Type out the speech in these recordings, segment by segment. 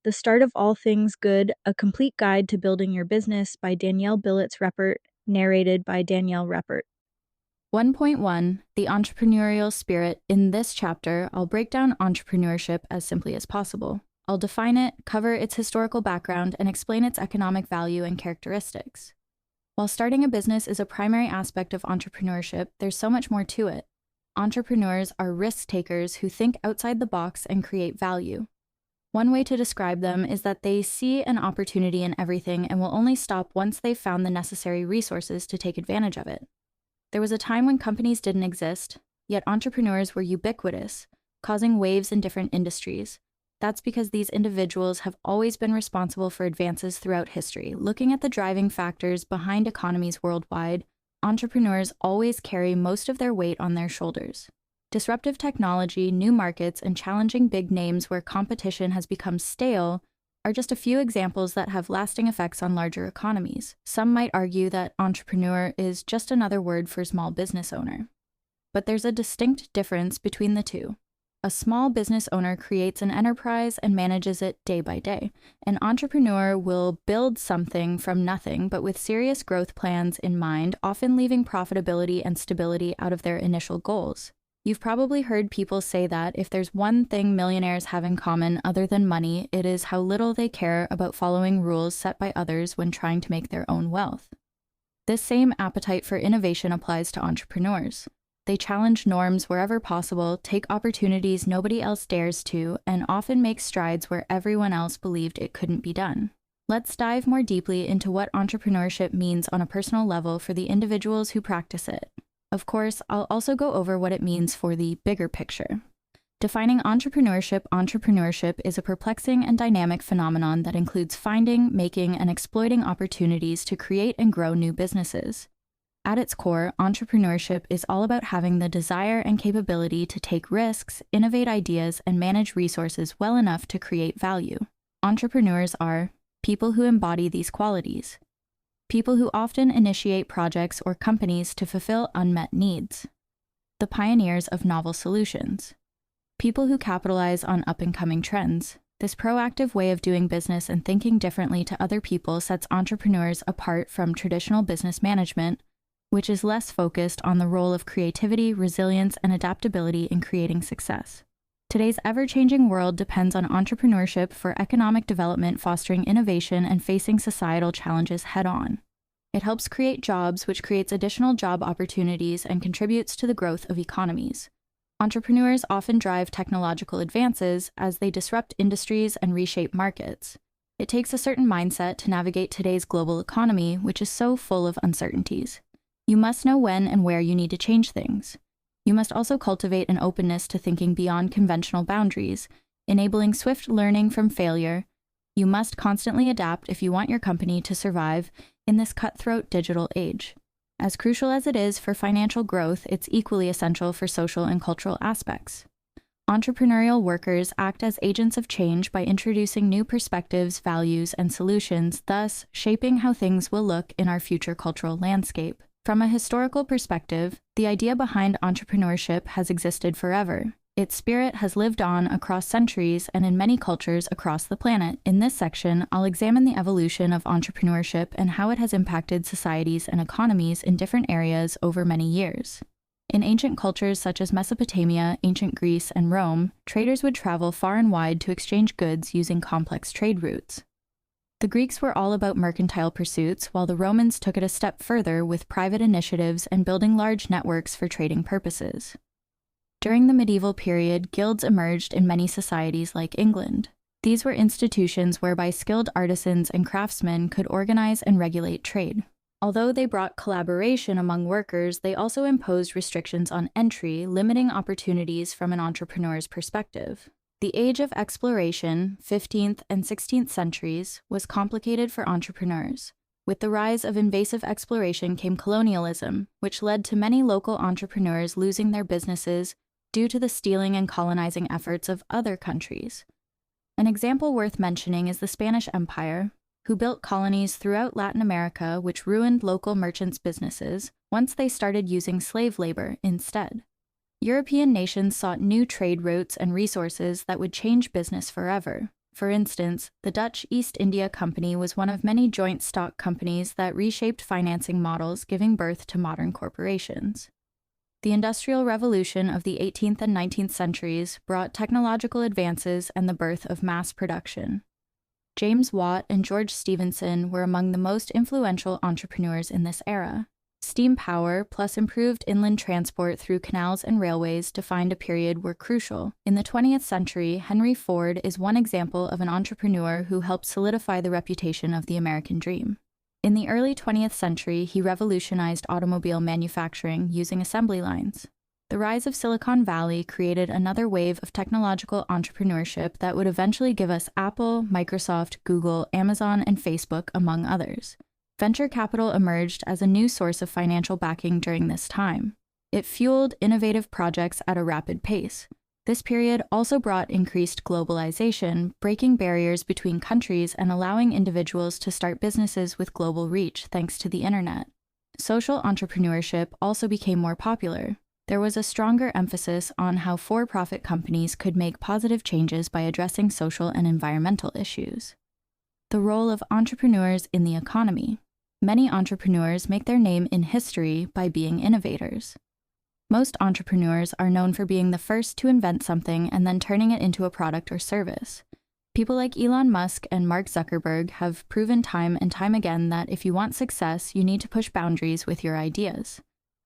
The Start of All Things Good, A Complete Guide to Building Your Business by Danielle Billetz-Reppert, narrated by Danielle Reppert. 1.1 The Entrepreneurial Spirit. In this chapter, I'll break down entrepreneurship as simply as possible. I'll define it, cover its historical background, and explain its economic value and characteristics. While starting a business is a primary aspect of entrepreneurship, there's so much more to it. Entrepreneurs are risk takers who think outside the box and create value. One way to describe them is that they see an opportunity in everything and will only stop once they've found the necessary resources to take advantage of it. There was a time when companies didn't exist, yet entrepreneurs were ubiquitous, causing waves in different industries. That's because these individuals have always been responsible for advances throughout history. Looking at the driving factors behind economies worldwide, entrepreneurs always carry most of their weight on their shoulders. Disruptive technology, new markets, and challenging big names where competition has become stale are just a few examples that have lasting effects on larger economies. Some might argue that entrepreneur is just another word for small business owner. But there's a distinct difference between the two. A small business owner creates an enterprise and manages it day by day. An entrepreneur will build something from nothing, but with serious growth plans in mind, often leaving profitability and stability out of their initial goals. You've probably heard people say that if there's one thing millionaires have in common other than money, it is how little they care about following rules set by others when trying to make their own wealth. This same appetite for innovation applies to entrepreneurs. They challenge norms wherever possible, take opportunities nobody else dares to, and often make strides where everyone else believed it couldn't be done. Let's dive more deeply into what entrepreneurship means on a personal level for the individuals who practice it. Of course, I'll also go over what it means for the bigger picture. Defining entrepreneurship is a perplexing and dynamic phenomenon that includes finding, making, and exploiting opportunities to create and grow new businesses. At its core, entrepreneurship is all about having the desire and capability to take risks, innovate ideas, and manage resources well enough to create value. Entrepreneurs are people who embody these qualities. People who often initiate projects or companies to fulfill unmet needs. The pioneers of novel solutions. People who capitalize on up-and-coming trends. This proactive way of doing business and thinking differently to other people sets entrepreneurs apart from traditional business management, which is less focused on the role of creativity, resilience, and adaptability in creating success. Today's ever-changing world depends on entrepreneurship for economic development, fostering innovation, and facing societal challenges head-on. It helps create jobs, which creates additional job opportunities and contributes to the growth of economies. Entrepreneurs often drive technological advances as they disrupt industries and reshape markets. It takes a certain mindset to navigate today's global economy, which is so full of uncertainties. You must know when and where you need to change things. You must also cultivate an openness to thinking beyond conventional boundaries, enabling swift learning from failure. You must constantly adapt if you want your company to survive in this cutthroat digital age. As crucial as it is for financial growth, it's equally essential for social and cultural aspects. Entrepreneurial workers act as agents of change by introducing new perspectives, values, and solutions, thus shaping how things will look in our future cultural landscape. From a historical perspective, the idea behind entrepreneurship has existed forever. Its spirit has lived on across centuries and in many cultures across the planet. In this section, I'll examine the evolution of entrepreneurship and how it has impacted societies and economies in different areas over many years. In ancient cultures such as Mesopotamia, ancient Greece, and Rome, traders would travel far and wide to exchange goods using complex trade routes. The Greeks were all about mercantile pursuits, while the Romans took it a step further with private initiatives and building large networks for trading purposes. During the medieval period, guilds emerged in many societies like England. These were institutions whereby skilled artisans and craftsmen could organize and regulate trade. Although they brought collaboration among workers, they also imposed restrictions on entry, limiting opportunities from an entrepreneur's perspective. The age of exploration, 15th and 16th centuries, was complicated for entrepreneurs. With the rise of invasive exploration came colonialism, which led to many local entrepreneurs losing their businesses due to the stealing and colonizing efforts of other countries. An example worth mentioning is the Spanish Empire, who built colonies throughout Latin America which ruined local merchants' businesses once they started using slave labor instead. European nations sought new trade routes and resources that would change business forever. For instance, the Dutch East India Company was one of many joint stock companies that reshaped financing models, giving birth to modern corporations. The Industrial Revolution of the 18th and 19th centuries brought technological advances and the birth of mass production. James Watt and George Stephenson were among the most influential entrepreneurs in this era. Steam power plus improved inland transport through canals and railways defined a period were crucial. In the 20th century, Henry Ford is one example of an entrepreneur who helped solidify the reputation of the American dream. In the early 20th century, he revolutionized automobile manufacturing using assembly lines. The rise of Silicon Valley created another wave of technological entrepreneurship that would eventually give us Apple, Microsoft, Google, Amazon, and Facebook, among others. Venture capital emerged as a new source of financial backing during this time. It fueled innovative projects at a rapid pace. This period also brought increased globalization, breaking barriers between countries and allowing individuals to start businesses with global reach thanks to the internet. Social entrepreneurship also became more popular. There was a stronger emphasis on how for-profit companies could make positive changes by addressing social and environmental issues. The role of entrepreneurs in the economy. Many entrepreneurs make their name in history by being innovators. Most entrepreneurs are known for being the first to invent something and then turning it into a product or service. People like Elon Musk and Mark Zuckerberg have proven time and time again that if you want success, you need to push boundaries with your ideas.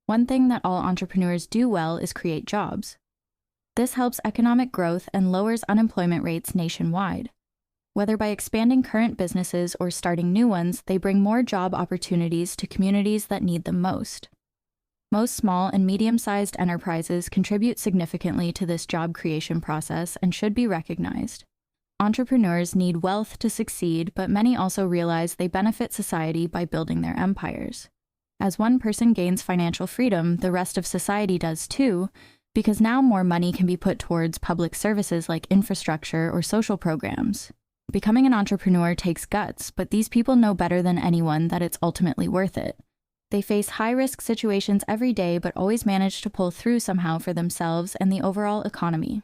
One thing that all entrepreneurs do well is create jobs. This helps economic growth and lowers unemployment rates nationwide. Whether by expanding current businesses or starting new ones, they bring more job opportunities to communities that need them most. Most small and medium-sized enterprises contribute significantly to this job creation process and should be recognized. Entrepreneurs need wealth to succeed, but many also realize they benefit society by building their empires. As one person gains financial freedom, the rest of society does too, because now more money can be put towards public services like infrastructure or social programs. Becoming an entrepreneur takes guts, but these people know better than anyone that it's ultimately worth it. They face high-risk situations every day, but always manage to pull through somehow for themselves and the overall economy.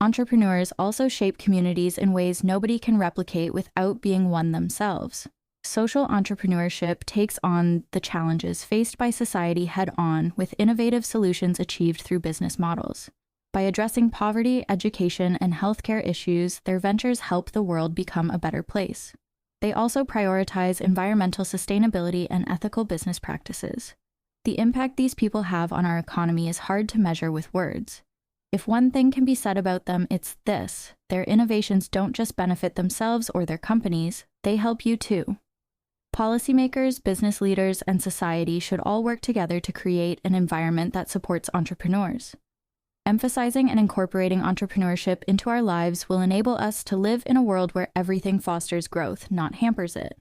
Entrepreneurs also shape communities in ways nobody can replicate without being one themselves. Social entrepreneurship takes on the challenges faced by society head-on with innovative solutions achieved through business models. By addressing poverty, education, and healthcare issues, their ventures help the world become a better place. They also prioritize environmental sustainability and ethical business practices. The impact these people have on our economy is hard to measure with words. If one thing can be said about them, it's this: their innovations don't just benefit themselves or their companies, they help you too. Policymakers, business leaders, and society should all work together to create an environment that supports entrepreneurs. Emphasizing and incorporating entrepreneurship into our lives will enable us to live in a world where everything fosters growth, not hampers it.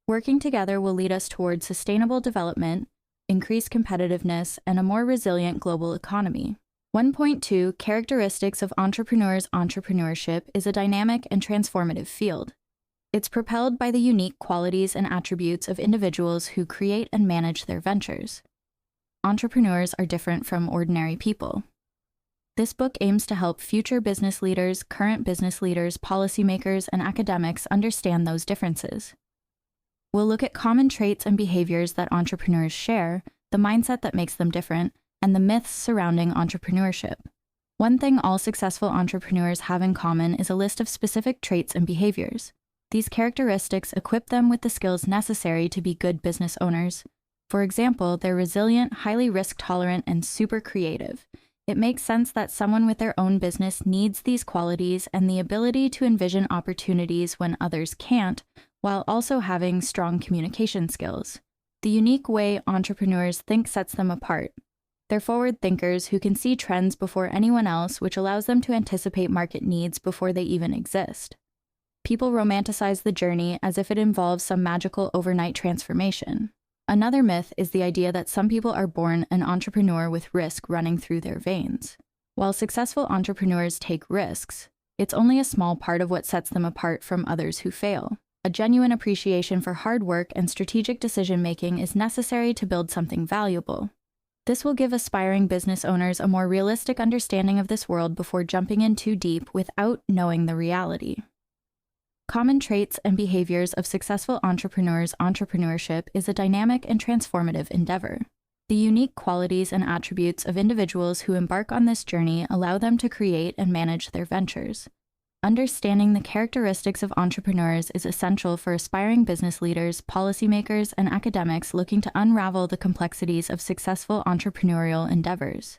Working together will lead us towards sustainable development, increased competitiveness, and a more resilient global economy. 1.2 Characteristics of entrepreneurs' entrepreneurship is a dynamic and transformative field. It's propelled by the unique qualities and attributes of individuals who create and manage their ventures. Entrepreneurs are different from ordinary people. This book aims to help future business leaders, current business leaders, policymakers, and academics understand those differences. We'll look at common traits and behaviors that entrepreneurs share, the mindset that makes them different, and the myths surrounding entrepreneurship. One thing all successful entrepreneurs have in common is a list of specific traits and behaviors. These characteristics equip them with the skills necessary to be good business owners. For example, they're resilient, highly risk-tolerant, and super creative. It makes sense that someone with their own business needs these qualities and the ability to envision opportunities when others can't, while also having strong communication skills. The unique way entrepreneurs think sets them apart. They're forward thinkers who can see trends before anyone else, which allows them to anticipate market needs before they even exist. People romanticize the journey as if it involves some magical overnight transformation. Another myth is the idea that some people are born an entrepreneur with risk running through their veins. While successful entrepreneurs take risks, it's only a small part of what sets them apart from others who fail. A genuine appreciation for hard work and strategic decision-making is necessary to build something valuable. This will give aspiring business owners a more realistic understanding of this world before jumping in too deep without knowing the reality. Common traits and behaviors of successful entrepreneurs. Entrepreneurship is a dynamic and transformative endeavor. The unique qualities and attributes of individuals who embark on this journey allow them to create and manage their ventures. Understanding the characteristics of entrepreneurs is essential for aspiring business leaders, policymakers, and academics looking to unravel the complexities of successful entrepreneurial endeavors.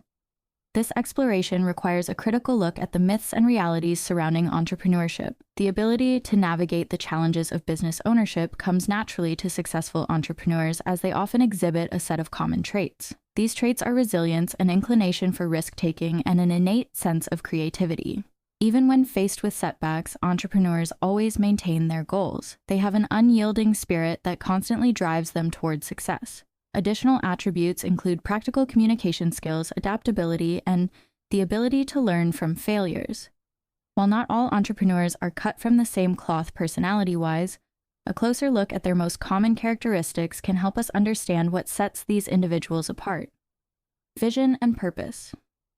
This exploration requires a critical look at the myths and realities surrounding entrepreneurship. The ability to navigate the challenges of business ownership comes naturally to successful entrepreneurs as they often exhibit a set of common traits. These traits are resilience, an inclination for risk-taking, and an innate sense of creativity. Even when faced with setbacks, entrepreneurs always maintain their goals. They have an unyielding spirit that constantly drives them towards success. Additional attributes include practical communication skills, adaptability, and the ability to learn from failures. While not all entrepreneurs are cut from the same cloth personality-wise, a closer look at their most common characteristics can help us understand what sets these individuals apart. Vision and purpose.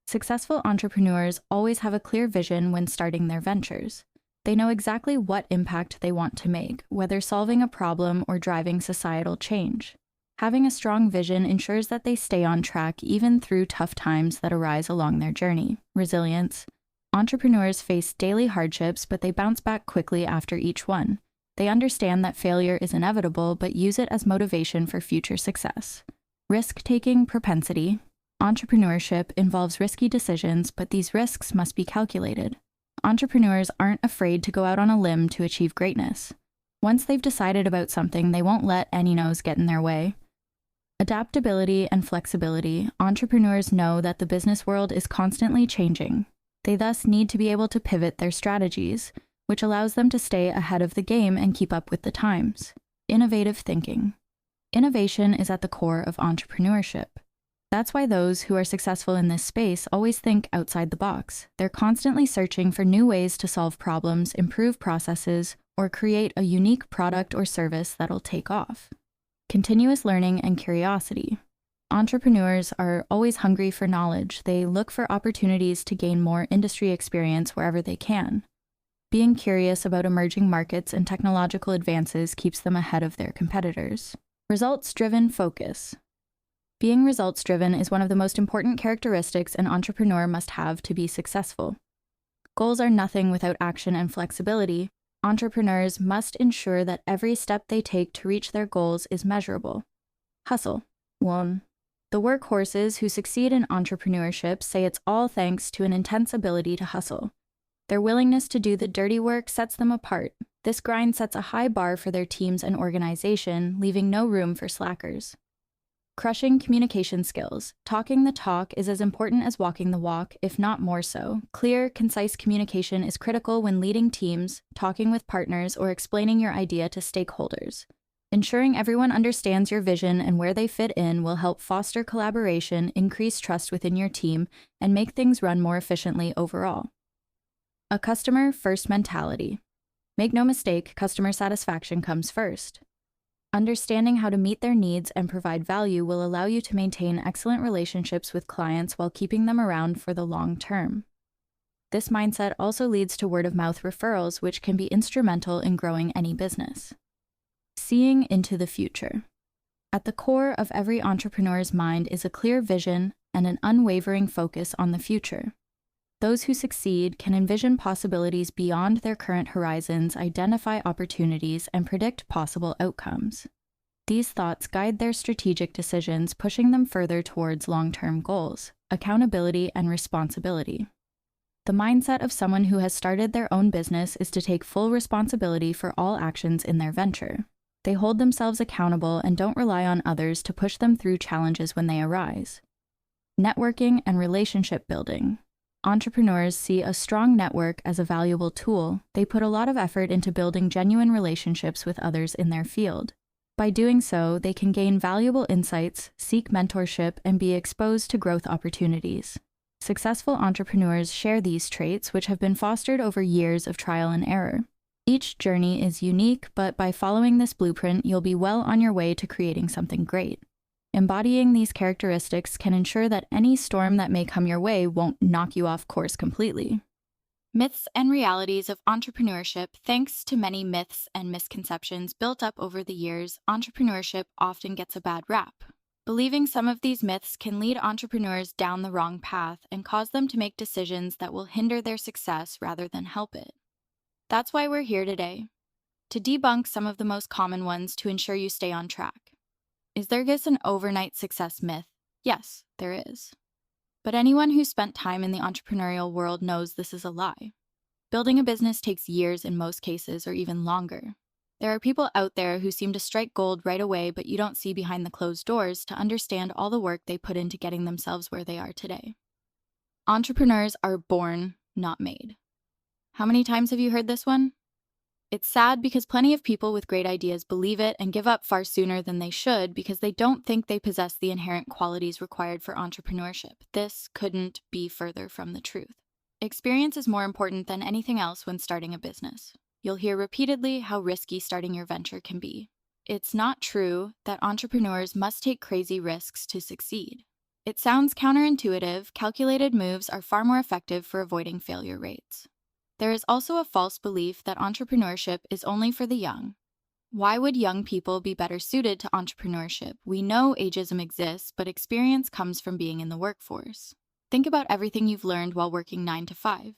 Successful entrepreneurs always have a clear vision when starting their ventures. They know exactly what impact they want to make, whether solving a problem or driving societal change. Having a strong vision ensures that they stay on track even through tough times that arise along their journey. Resilience. Entrepreneurs face daily hardships, but they bounce back quickly after each one. They understand that failure is inevitable, but use it as motivation for future success. Risk-taking propensity. Entrepreneurship involves risky decisions, but these risks must be calculated. Entrepreneurs aren't afraid to go out on a limb to achieve greatness. Once they've decided about something, they won't let any no's get in their way. Adaptability and flexibility. Entrepreneurs know that the business world is constantly changing. They thus need to be able to pivot their strategies, which allows them to stay ahead of the game and keep up with the times. Innovative thinking. Innovation is at the core of entrepreneurship. That's why those who are successful in this space always think outside the box. They're constantly searching for new ways to solve problems, improve processes, or create a unique product or service that'll take off. Continuous learning and curiosity. Entrepreneurs are always hungry for knowledge. They look for opportunities to gain more industry experience wherever they can. Being curious about emerging markets and technological advances keeps them ahead of their competitors. Results-driven focus. Being results-driven is one of the most important characteristics an entrepreneur must have to be successful. Goals are nothing without action and flexibility. Entrepreneurs must ensure that every step they take to reach their goals is measurable. Hustle. 1. The workhorses who succeed in entrepreneurship say it's all thanks to an intense ability to hustle. Their willingness to do the dirty work sets them apart. This grind sets a high bar for their teams and organization, leaving no room for slackers. Crushing communication skills. Talking the talk is as important as walking the walk, if not more so. Clear, concise communication is critical when leading teams, talking with partners, or explaining your idea to stakeholders. Ensuring everyone understands your vision and where they fit in will help foster collaboration, increase trust within your team, and make things run more efficiently overall. A customer-first mentality. Make no mistake, customer satisfaction comes first. Understanding how to meet their needs and provide value will allow you to maintain excellent relationships with clients while keeping them around for the long term. This mindset also leads to word-of-mouth referrals, which can be instrumental in growing any business. Seeing into the future. At the core of every entrepreneur's mind is a clear vision and an unwavering focus on the future. Those who succeed can envision possibilities beyond their current horizons, identify opportunities, and predict possible outcomes. These thoughts guide their strategic decisions, pushing them further towards long-term goals, accountability, and responsibility. The mindset of someone who has started their own business is to take full responsibility for all actions in their venture. They hold themselves accountable and don't rely on others to push them through challenges when they arise. Networking and relationship building. Entrepreneurs see a strong network as a valuable tool. They put a lot of effort into building genuine relationships with others in their field. By doing so, they can gain valuable insights, seek mentorship, and be exposed to growth opportunities. Successful entrepreneurs share these traits, which have been fostered over years of trial and error. Each journey is unique, but by following this blueprint, you'll be well on your way to creating something great. Embodying these characteristics can ensure that any storm that may come your way won't knock you off course completely. Myths and realities of entrepreneurship. Thanks to many myths and misconceptions built up over the years, entrepreneurship often gets a bad rap. Believing some of these myths can lead entrepreneurs down the wrong path and cause them to make decisions that will hinder their success rather than help it. That's why we're here today, to debunk some of the most common ones to ensure you stay on track. Is there just an overnight success myth? Yes, there is. But anyone who spent time in the entrepreneurial world knows this is a lie. Building a business takes years in most cases, or even longer. There are people out there who seem to strike gold right away, but you don't see behind the closed doors to understand all the work they put into getting themselves where they are today. Entrepreneurs are born, not made. How many times have you heard this one? It's sad because plenty of people with great ideas believe it and give up far sooner than they should because they don't think they possess the inherent qualities required for entrepreneurship. This couldn't be further from the truth. Experience is more important than anything else when starting a business. You'll hear repeatedly how risky starting your venture can be. It's not true that entrepreneurs must take crazy risks to succeed. It sounds counterintuitive. Calculated moves are far more effective for avoiding failure rates. There is also a false belief that entrepreneurship is only for the young. Why would young people be better suited to entrepreneurship? We know ageism exists, but experience comes from being in the workforce. Think about everything you've learned while working 9 to 5.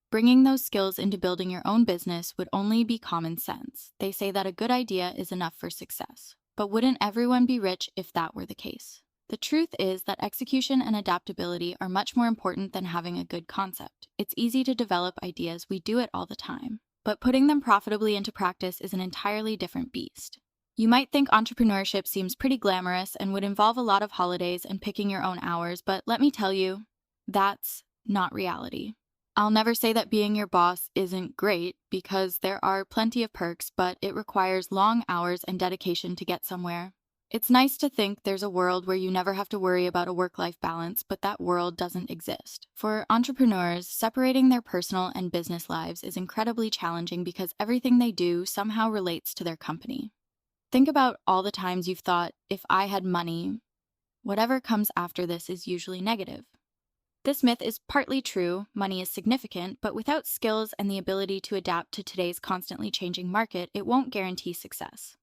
Bringing those skills into building your own business would only be common sense. They say that a good idea is enough for success. But wouldn't everyone be rich if that were the case? The truth is that execution and adaptability are much more important than having a good concept. It's easy to develop ideas, we do it all the time. But putting them profitably into practice is an entirely different beast. You might think entrepreneurship seems pretty glamorous and would involve a lot of holidays and picking your own hours, but let me tell you, that's not reality. I'll never say that being your boss isn't great, because there are plenty of perks, but it requires long hours and dedication to get somewhere. It's nice to think there's a world where you never have to worry about a work-life balance, but that world doesn't exist. For entrepreneurs, separating their personal and business lives is incredibly challenging because everything they do somehow relates to their company. Think about all the times you've thought, if I had money, whatever comes after this is usually negative. This myth is partly true. Money is significant, but without skills and the ability to adapt to today's constantly changing market, it won't guarantee success.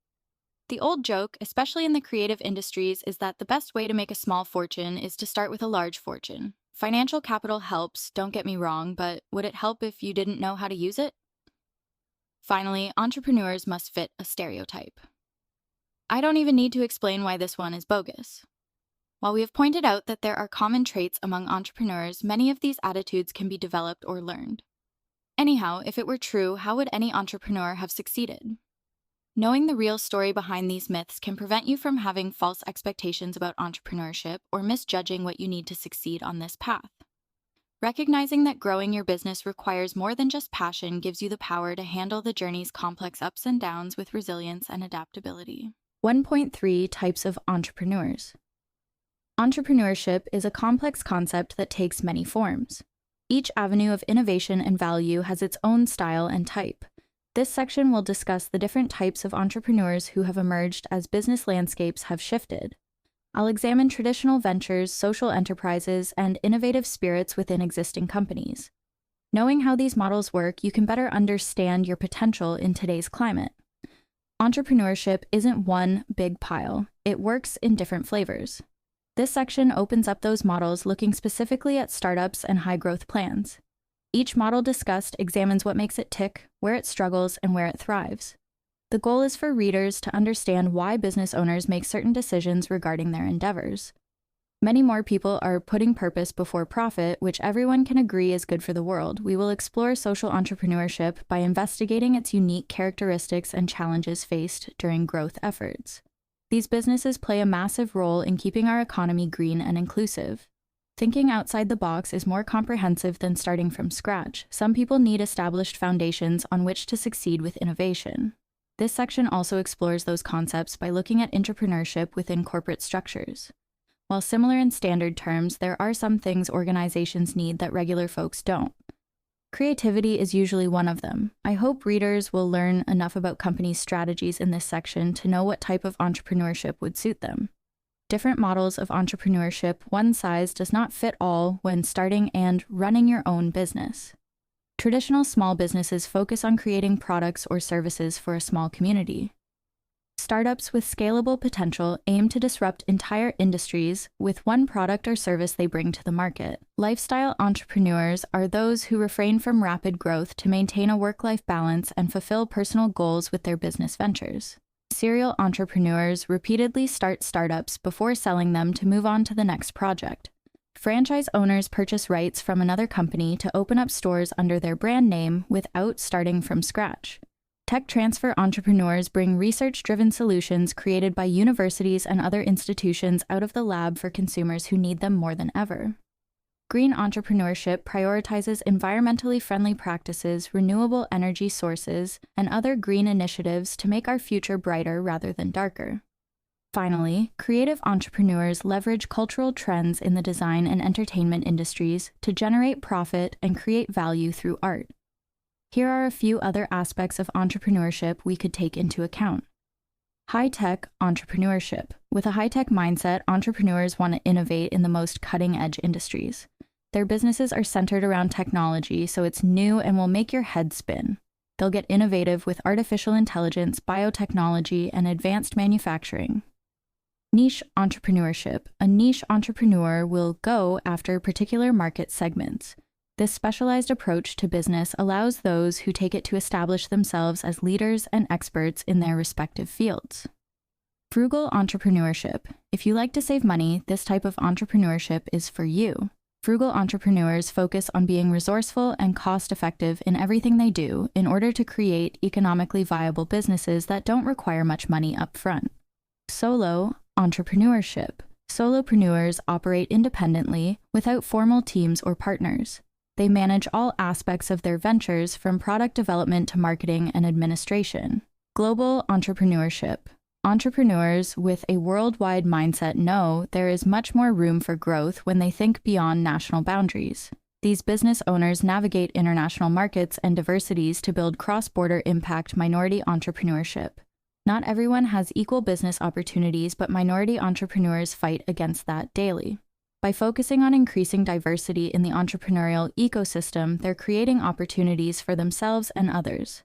The old joke, especially in the creative industries, is that the best way to make a small fortune is to start with a large fortune. Financial capital helps, don't get me wrong, but would it help if you didn't know how to use it? Finally, entrepreneurs must fit a stereotype. I don't even need to explain why this one is bogus. While we have pointed out that there are common traits among entrepreneurs, many of these attitudes can be developed or learned. Anyhow, if it were true, how would any entrepreneur have succeeded? Knowing the real story behind these myths can prevent you from having false expectations about entrepreneurship or misjudging what you need to succeed on this path. Recognizing that growing your business requires more than just passion gives you the power to handle the journey's complex ups and downs with resilience and adaptability. 1.3 Types of Entrepreneurs. Entrepreneurship is a complex concept that takes many forms. Each avenue of innovation and value has its own style and type. This section will discuss the different types of entrepreneurs who have emerged as business landscapes have shifted. I'll examine traditional ventures, social enterprises, and innovative spirits within existing companies. Knowing how these models work, you can better understand your potential in today's climate. Entrepreneurship isn't one big pile. It works in different flavors. This section opens up those models, looking specifically at startups and high-growth plans. Each model discussed examines what makes it tick, where it struggles, and where it thrives. The goal is for readers to understand why business owners make certain decisions regarding their endeavors. Many more people are putting purpose before profit, which everyone can agree is good for the world. We will explore social entrepreneurship by investigating its unique characteristics and challenges faced during growth efforts. These businesses play a massive role in keeping our economy green and inclusive. Thinking outside the box is more comprehensive than starting from scratch. Some people need established foundations on which to succeed with innovation. This section also explores those concepts by looking at entrepreneurship within corporate structures. While similar in standard terms, there are some things organizations need that regular folks don't. Creativity is usually one of them. I hope readers will learn enough about companies' strategies in this section to know what type of entrepreneurship would suit them. Different models of entrepreneurship, one size does not fit all when starting and running your own business. Traditional small businesses focus on creating products or services for a small community. Startups with scalable potential aim to disrupt entire industries with one product or service they bring to the market. Lifestyle entrepreneurs are those who refrain from rapid growth to maintain a work-life balance and fulfill personal goals with their business ventures. Serial entrepreneurs repeatedly start startups before selling them to move on to the next project. Franchise owners purchase rights from another company to open up stores under their brand name without starting from scratch. Tech transfer entrepreneurs bring research-driven solutions created by universities and other institutions out of the lab for consumers who need them more than ever. Green entrepreneurship prioritizes environmentally friendly practices, renewable energy sources, and other green initiatives to make our future brighter rather than darker. Finally, creative entrepreneurs leverage cultural trends in the design and entertainment industries to generate profit and create value through art. Here are a few other aspects of entrepreneurship we could take into account. High-tech entrepreneurship. With a high-tech mindset, entrepreneurs want to innovate in the most cutting-edge industries. Their businesses are centered around technology, so it's new and will make your head spin. They'll get innovative with artificial intelligence, biotechnology, and advanced manufacturing. Niche entrepreneurship. A niche entrepreneur will go after particular market segments. This specialized approach to business allows those who take it to establish themselves as leaders and experts in their respective fields. Frugal entrepreneurship. If you like to save money, this type of entrepreneurship is for you. Frugal entrepreneurs focus on being resourceful and cost-effective in everything they do in order to create economically viable businesses that don't require much money up front. Solo entrepreneurship. Solopreneurs operate independently without formal teams or partners. They manage all aspects of their ventures from product development to marketing and administration. Global entrepreneurship. Entrepreneurs with a worldwide mindset know there is much more room for growth when they think beyond national boundaries. These business owners navigate international markets and diversities to build cross-border impact minority entrepreneurship. Not everyone has equal business opportunities, but minority entrepreneurs fight against that daily. By focusing on increasing diversity in the entrepreneurial ecosystem, they're creating opportunities for themselves and others.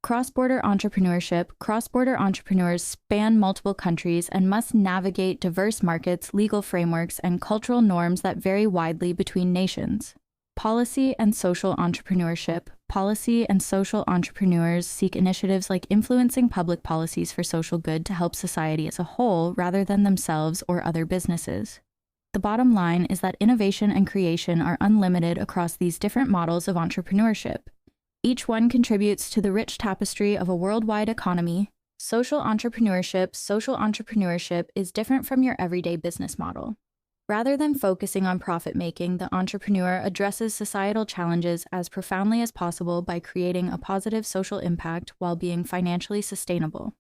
Cross-border entrepreneurship. Cross-border entrepreneurs span multiple countries and must navigate diverse markets, legal frameworks, and cultural norms that vary widely between nations. Policy and social entrepreneurship. Policy and social entrepreneurs seek initiatives like influencing public policies for social good to help society as a whole rather than themselves or other businesses. The bottom line is that innovation and creation are unlimited across these different models of entrepreneurship. Each one contributes to the rich tapestry of a worldwide economy. Social entrepreneurship is different from your everyday business model. Rather than focusing on profit-making, the entrepreneur addresses societal challenges as profoundly as possible by creating a positive social impact while being financially sustainable.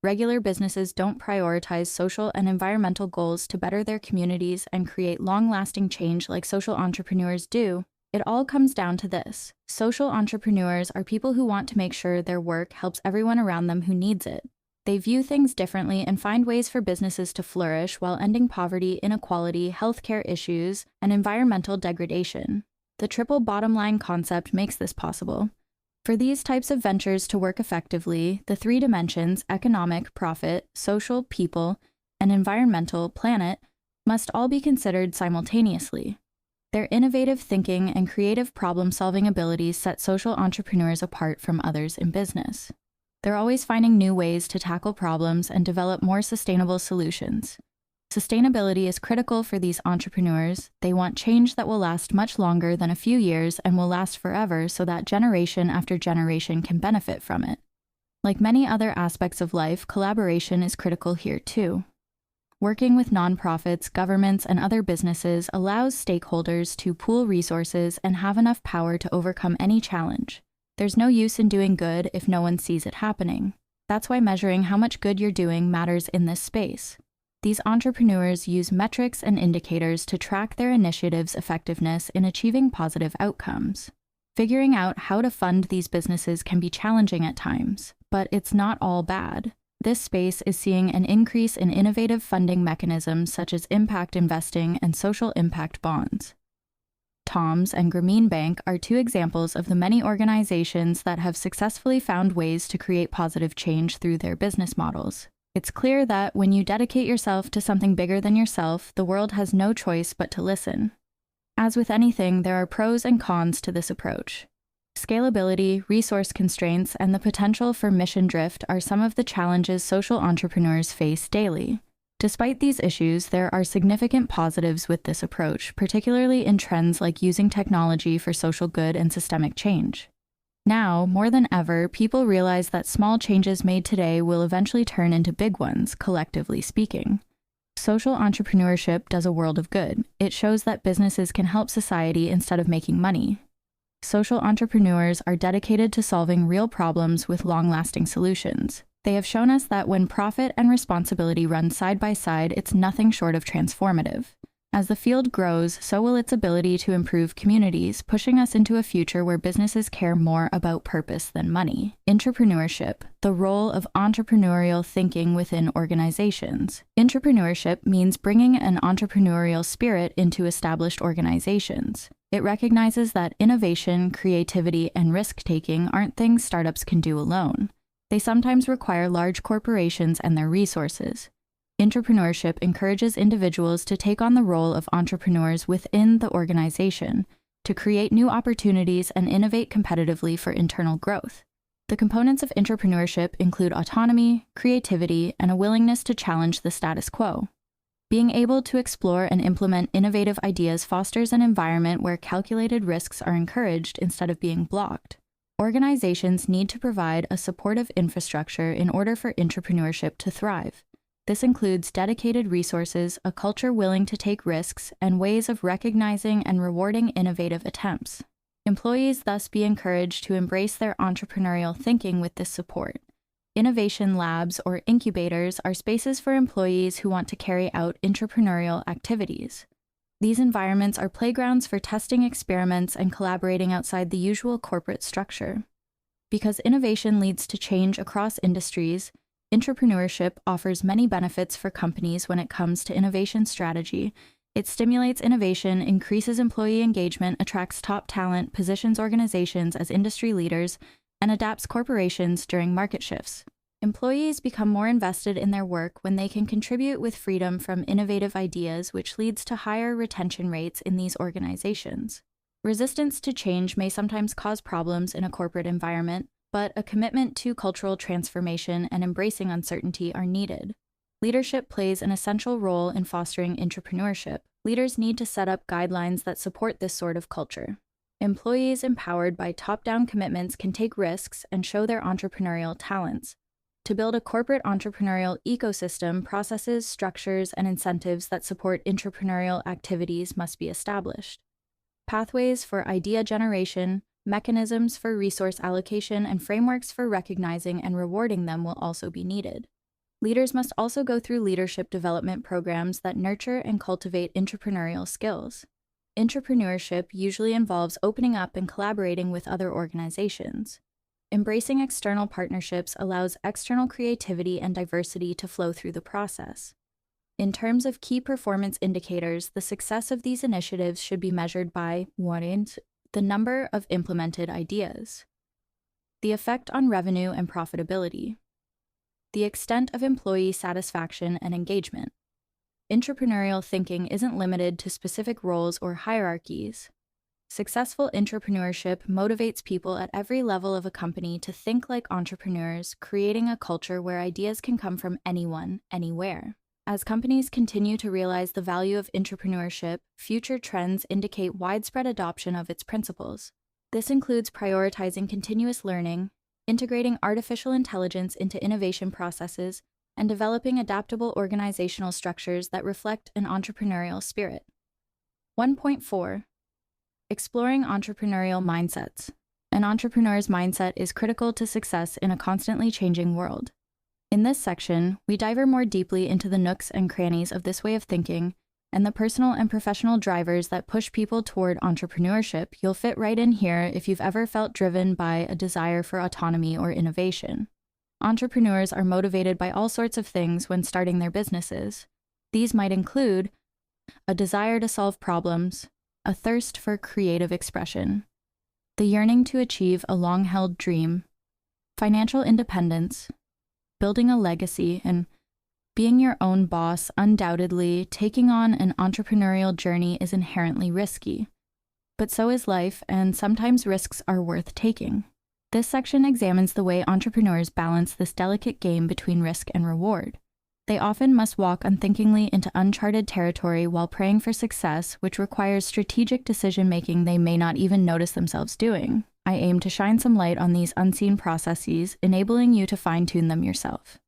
Regular businesses don't prioritize social and environmental goals to better their communities and create long-lasting change like social entrepreneurs do. It all comes down to this. Social entrepreneurs are people who want to make sure their work helps everyone around them who needs it. They view things differently and find ways for businesses to flourish while ending poverty, inequality, healthcare issues, and environmental degradation. The triple bottom line concept makes this possible. For these types of ventures to work effectively, the three dimensions, economic, profit, social, people, and environmental, planet, must all be considered simultaneously. Their innovative thinking and creative problem-solving abilities set social entrepreneurs apart from others in business. They're always finding new ways to tackle problems and develop more sustainable solutions. Sustainability is critical for these entrepreneurs. They want change that will last much longer than a few years and will last forever so that generation after generation can benefit from it. Like many other aspects of life, collaboration is critical here too. Working with nonprofits, governments, and other businesses allows stakeholders to pool resources and have enough power to overcome any challenge. There's no use in doing good if no one sees it happening. That's why measuring how much good you're doing matters in this space. These entrepreneurs use metrics and indicators to track their initiatives' effectiveness in achieving positive outcomes. Figuring out how to fund these businesses can be challenging at times, but it's not all bad. This space is seeing an increase in innovative funding mechanisms such as impact investing and social impact bonds. Tom's and Grameen Bank are two examples of the many organizations that have successfully found ways to create positive change through their business models. It's clear that when you dedicate yourself to something bigger than yourself, the world has no choice but to listen. As with anything, there are pros and cons to this approach. Scalability, resource constraints, and the potential for mission drift are some of the challenges social entrepreneurs face daily. Despite these issues, there are significant positives with this approach, particularly in trends like using technology for social good and systemic change. Now, more than ever, people realize that small changes made today will eventually turn into big ones, collectively speaking. Social entrepreneurship does a world of good. It shows that businesses can help society instead of making money. Social entrepreneurs are dedicated to solving real problems with long-lasting solutions. They have shown us that when profit and responsibility run side by side, it's nothing short of transformative. As the field grows, so will its ability to improve communities, pushing us into a future where businesses care more about purpose than money. Entrepreneurship, the role of entrepreneurial thinking within organizations. Entrepreneurship means bringing an entrepreneurial spirit into established organizations. It recognizes that innovation, creativity, and risk-taking aren't things startups can do alone. They sometimes require large corporations and their resources. Entrepreneurship encourages individuals to take on the role of entrepreneurs within the organization, to create new opportunities and innovate competitively for internal growth. The components of entrepreneurship include autonomy, creativity, and a willingness to challenge the status quo. Being able to explore and implement innovative ideas fosters an environment where calculated risks are encouraged instead of being blocked. Organizations need to provide a supportive infrastructure in order for entrepreneurship to thrive. This includes dedicated resources, a culture willing to take risks, and ways of recognizing and rewarding innovative attempts. Employees thus be encouraged to embrace their entrepreneurial thinking with this support. Innovation labs or incubators are spaces for employees who want to carry out entrepreneurial activities. These environments are playgrounds for testing experiments and collaborating outside the usual corporate structure. Because innovation leads to change across industries, entrepreneurship offers many benefits for companies when it comes to innovation strategy. It stimulates innovation, increases employee engagement, attracts top talent, positions organizations as industry leaders, and adapts corporations during market shifts. Employees become more invested in their work when they can contribute with freedom from innovative ideas, which leads to higher retention rates in these organizations. Resistance to change may sometimes cause problems in a corporate environment, but a commitment to cultural transformation and embracing uncertainty are needed. Leadership plays an essential role in fostering entrepreneurship. Leaders need to set up guidelines that support this sort of culture. Employees empowered by top-down commitments can take risks and show their entrepreneurial talents. To build a corporate entrepreneurial ecosystem, processes, structures, and incentives that support entrepreneurial activities must be established. Pathways for idea generation, mechanisms for resource allocation, and frameworks for recognizing and rewarding them will also be needed. Leaders must also go through leadership development programs that nurture and cultivate entrepreneurial skills. Entrepreneurship usually involves opening up and collaborating with other organizations. Embracing external partnerships allows external creativity and diversity to flow through the process. In terms of key performance indicators, the success of these initiatives should be measured by 1. The number of implemented ideas, the effect on revenue and profitability, the extent of employee satisfaction and engagement. Entrepreneurial thinking isn't limited to specific roles or hierarchies. Successful entrepreneurship motivates people at every level of a company to think like entrepreneurs, creating a culture where ideas can come from anyone, anywhere. As companies continue to realize the value of entrepreneurship, future trends indicate widespread adoption of its principles. This includes prioritizing continuous learning, integrating artificial intelligence into innovation processes, and developing adaptable organizational structures that reflect an entrepreneurial spirit. 1.4. Exploring entrepreneurial mindsets. An entrepreneur's mindset is critical to success in a constantly changing world. In this section, we dive more deeply into the nooks and crannies of this way of thinking and the personal and professional drivers that push people toward entrepreneurship. You'll fit right in here if you've ever felt driven by a desire for autonomy or innovation. Entrepreneurs are motivated by all sorts of things when starting their businesses. These might include a desire to solve problems, a thirst for creative expression, the yearning to achieve a long-held dream, financial independence, building a legacy, and being your own boss. Undoubtedly, taking on an entrepreneurial journey is inherently risky. But so is life, and sometimes risks are worth taking. This section examines the way entrepreneurs balance this delicate game between risk and reward. They often must walk unthinkingly into uncharted territory while praying for success, which requires strategic decision-making they may not even notice themselves doing. I aim to shine some light on these unseen processes, enabling you to fine-tune them yourself.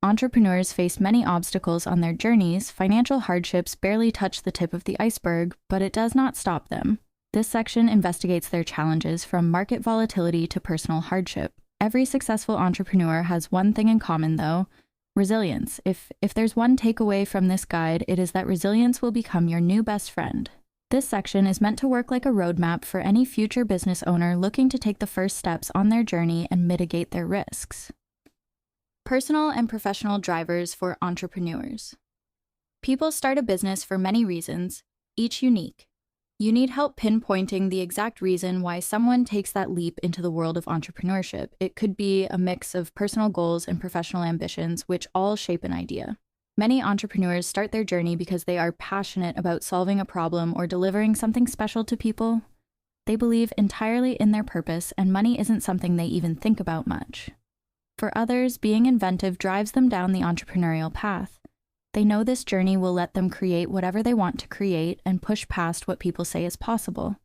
Entrepreneurs face many obstacles on their journeys. Financial hardships barely touch the tip of the iceberg, but it does not stop them. This section investigates their challenges from market volatility to personal hardship. Every successful entrepreneur has one thing in common, though: resilience. If there's one takeaway from this guide, it is that resilience will become your new best friend. This section is meant to work like a roadmap for any future business owner looking to take the first steps on their journey and mitigate their risks. Personal and professional drivers for entrepreneurs. People start a business for many reasons, each unique. You need help pinpointing the exact reason why someone takes that leap into the world of entrepreneurship. It could be a mix of personal goals and professional ambitions, which all shape an idea. Many entrepreneurs start their journey because they are passionate about solving a problem or delivering something special to people. They believe entirely in their purpose, and money isn't something they even think about much. For others, being inventive drives them down the entrepreneurial path. They know this journey will let them create whatever they want to create and push past what people say is possible.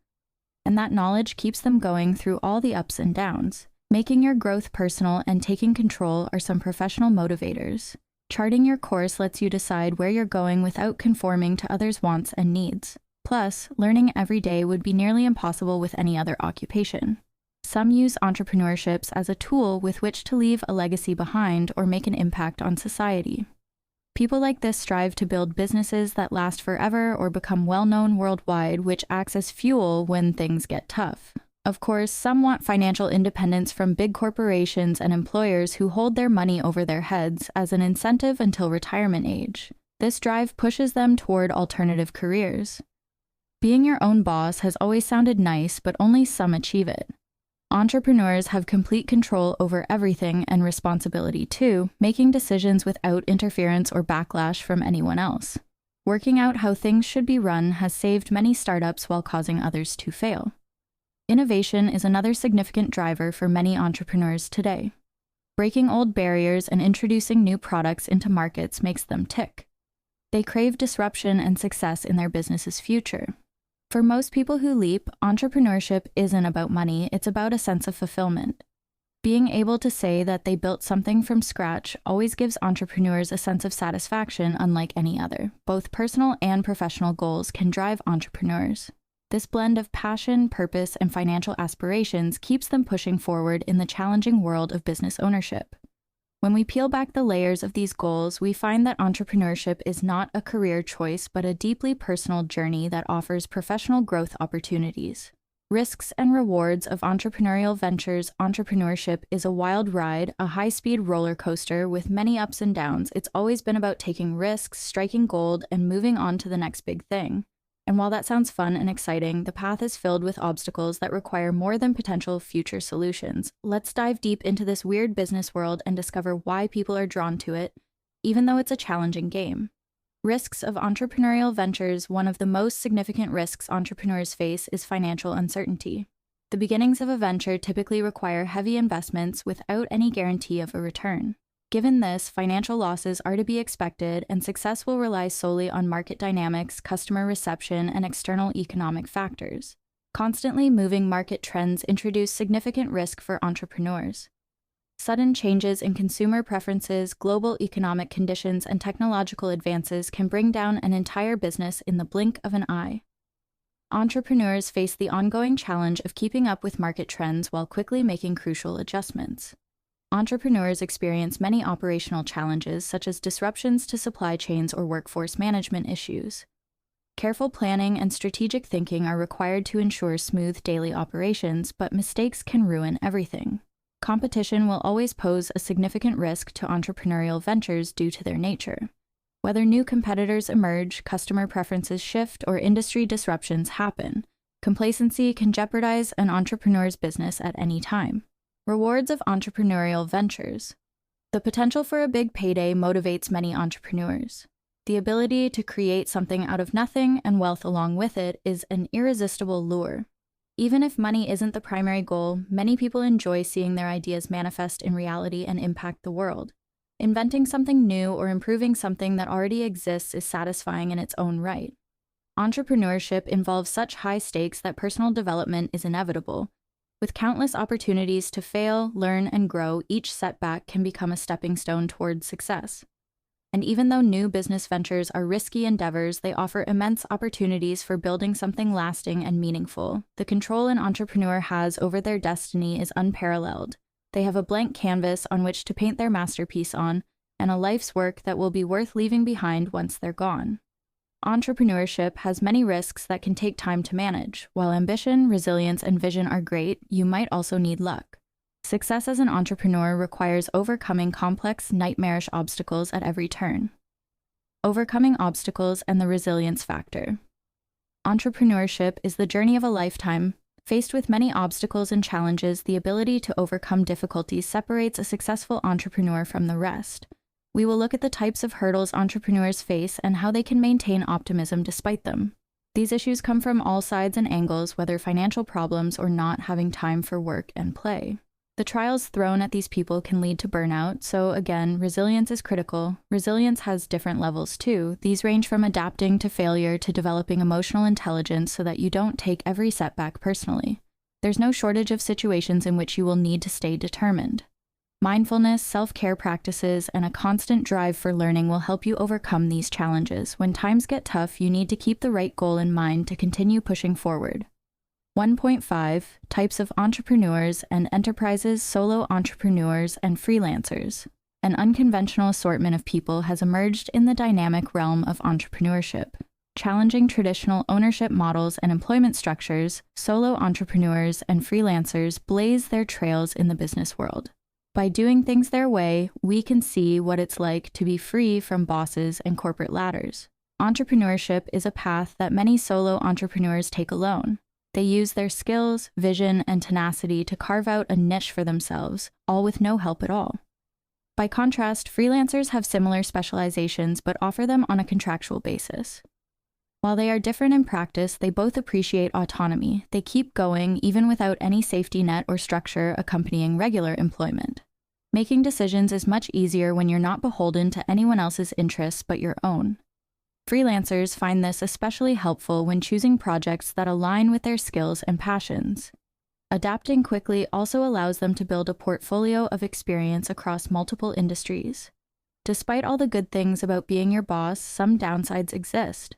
And that knowledge keeps them going through all the ups and downs. Making your growth personal and taking control are some professional motivators. Charting your course lets you decide where you're going without conforming to others' wants and needs. Plus, learning every day would be nearly impossible with any other occupation. Some use entrepreneurships as a tool with which to leave a legacy behind or make an impact on society. People like this strive to build businesses that last forever or become well-known worldwide, which acts as fuel when things get tough. Of course, some want financial independence from big corporations and employers who hold their money over their heads as an incentive until retirement age. This drive pushes them toward alternative careers. Being your own boss has always sounded nice, but only some achieve it. Entrepreneurs have complete control over everything and responsibility too, making decisions without interference or backlash from anyone else. Working out how things should be run has saved many startups while causing others to fail. Innovation is another significant driver for many entrepreneurs today. Breaking old barriers and introducing new products into markets makes them tick. They crave disruption and success in their business's future. For most people who leap, entrepreneurship isn't about money, it's about a sense of fulfillment. Being able to say that they built something from scratch always gives entrepreneurs a sense of satisfaction unlike any other. Both personal and professional goals can drive entrepreneurs. This blend of passion, purpose, and financial aspirations keeps them pushing forward in the challenging world of business ownership. When we peel back the layers of these goals, we find that entrepreneurship is not a career choice, but a deeply personal journey that offers professional growth opportunities. Risks and rewards of entrepreneurial ventures. Entrepreneurship is a wild ride, a high-speed roller coaster with many ups and downs. It's always been about taking risks, striking gold, and moving on to the next big thing. And while that sounds fun and exciting, the path is filled with obstacles that require more than potential future solutions. Let's dive deep into this weird business world and discover why people are drawn to it, even though it's a challenging game. Risks of entrepreneurial ventures. One of the most significant risks entrepreneurs face is financial uncertainty. The beginnings of a venture typically require heavy investments without any guarantee of a return. Given this, financial losses are to be expected, and success will rely solely on market dynamics, customer reception, and external economic factors. Constantly moving market trends introduce significant risk for entrepreneurs. Sudden changes in consumer preferences, global economic conditions, and technological advances can bring down an entire business in the blink of an eye. Entrepreneurs face the ongoing challenge of keeping up with market trends while quickly making crucial adjustments. Entrepreneurs experience many operational challenges, such as disruptions to supply chains or workforce management issues. Careful planning and strategic thinking are required to ensure smooth daily operations, but mistakes can ruin everything. Competition will always pose a significant risk to entrepreneurial ventures due to their nature. Whether new competitors emerge, customer preferences shift, or industry disruptions happen, complacency can jeopardize an entrepreneur's business at any time. Rewards of entrepreneurial ventures. The potential for a big payday motivates many entrepreneurs. The ability to create something out of nothing and wealth along with it is an irresistible lure. Even if money isn't the primary goal, many people enjoy seeing their ideas manifest in reality and impact the world. Inventing something new or improving something that already exists is satisfying in its own right. Entrepreneurship involves such high stakes that personal development is inevitable. With countless opportunities to fail, learn, and grow, each setback can become a stepping stone towards success. And even though new business ventures are risky endeavors, they offer immense opportunities for building something lasting and meaningful. The control an entrepreneur has over their destiny is unparalleled. They have a blank canvas on which to paint their masterpiece on, and a life's work that will be worth leaving behind once they're gone. Entrepreneurship has many risks that can take time to manage. While ambition, resilience, and vision are great, you might also need luck. Success as an entrepreneur requires overcoming complex, nightmarish obstacles at every turn. Overcoming obstacles and the resilience factor. Entrepreneurship is the journey of a lifetime. Faced with many obstacles and challenges, the ability to overcome difficulties separates a successful entrepreneur from the rest. We will look at the types of hurdles entrepreneurs face and how they can maintain optimism despite them. These issues come from all sides and angles, whether financial problems or not having time for work and play. The trials thrown at these people can lead to burnout, so again, resilience is critical. Resilience has different levels too. These range from adapting to failure to developing emotional intelligence so that you don't take every setback personally. There's no shortage of situations in which you will need to stay determined. Mindfulness, self-care practices, and a constant drive for learning will help you overcome these challenges. When times get tough, you need to keep the right goal in mind to continue pushing forward. 1.5 Types of entrepreneurs and enterprises, solo entrepreneurs, and freelancers. An unconventional assortment of people has emerged in the dynamic realm of entrepreneurship. Challenging traditional ownership models and employment structures, solo entrepreneurs and freelancers blaze their trails in the business world. By doing things their way, we can see what it's like to be free from bosses and corporate ladders. Entrepreneurship is a path that many solo entrepreneurs take alone. They use their skills, vision, and tenacity to carve out a niche for themselves, all with no help at all. By contrast, freelancers have similar specializations but offer them on a contractual basis. While they are different in practice, they both appreciate autonomy. They keep going even without any safety net or structure accompanying regular employment. Making decisions is much easier when you're not beholden to anyone else's interests but your own. Freelancers find this especially helpful when choosing projects that align with their skills and passions. Adapting quickly also allows them to build a portfolio of experience across multiple industries. Despite all the good things about being your boss, some downsides exist.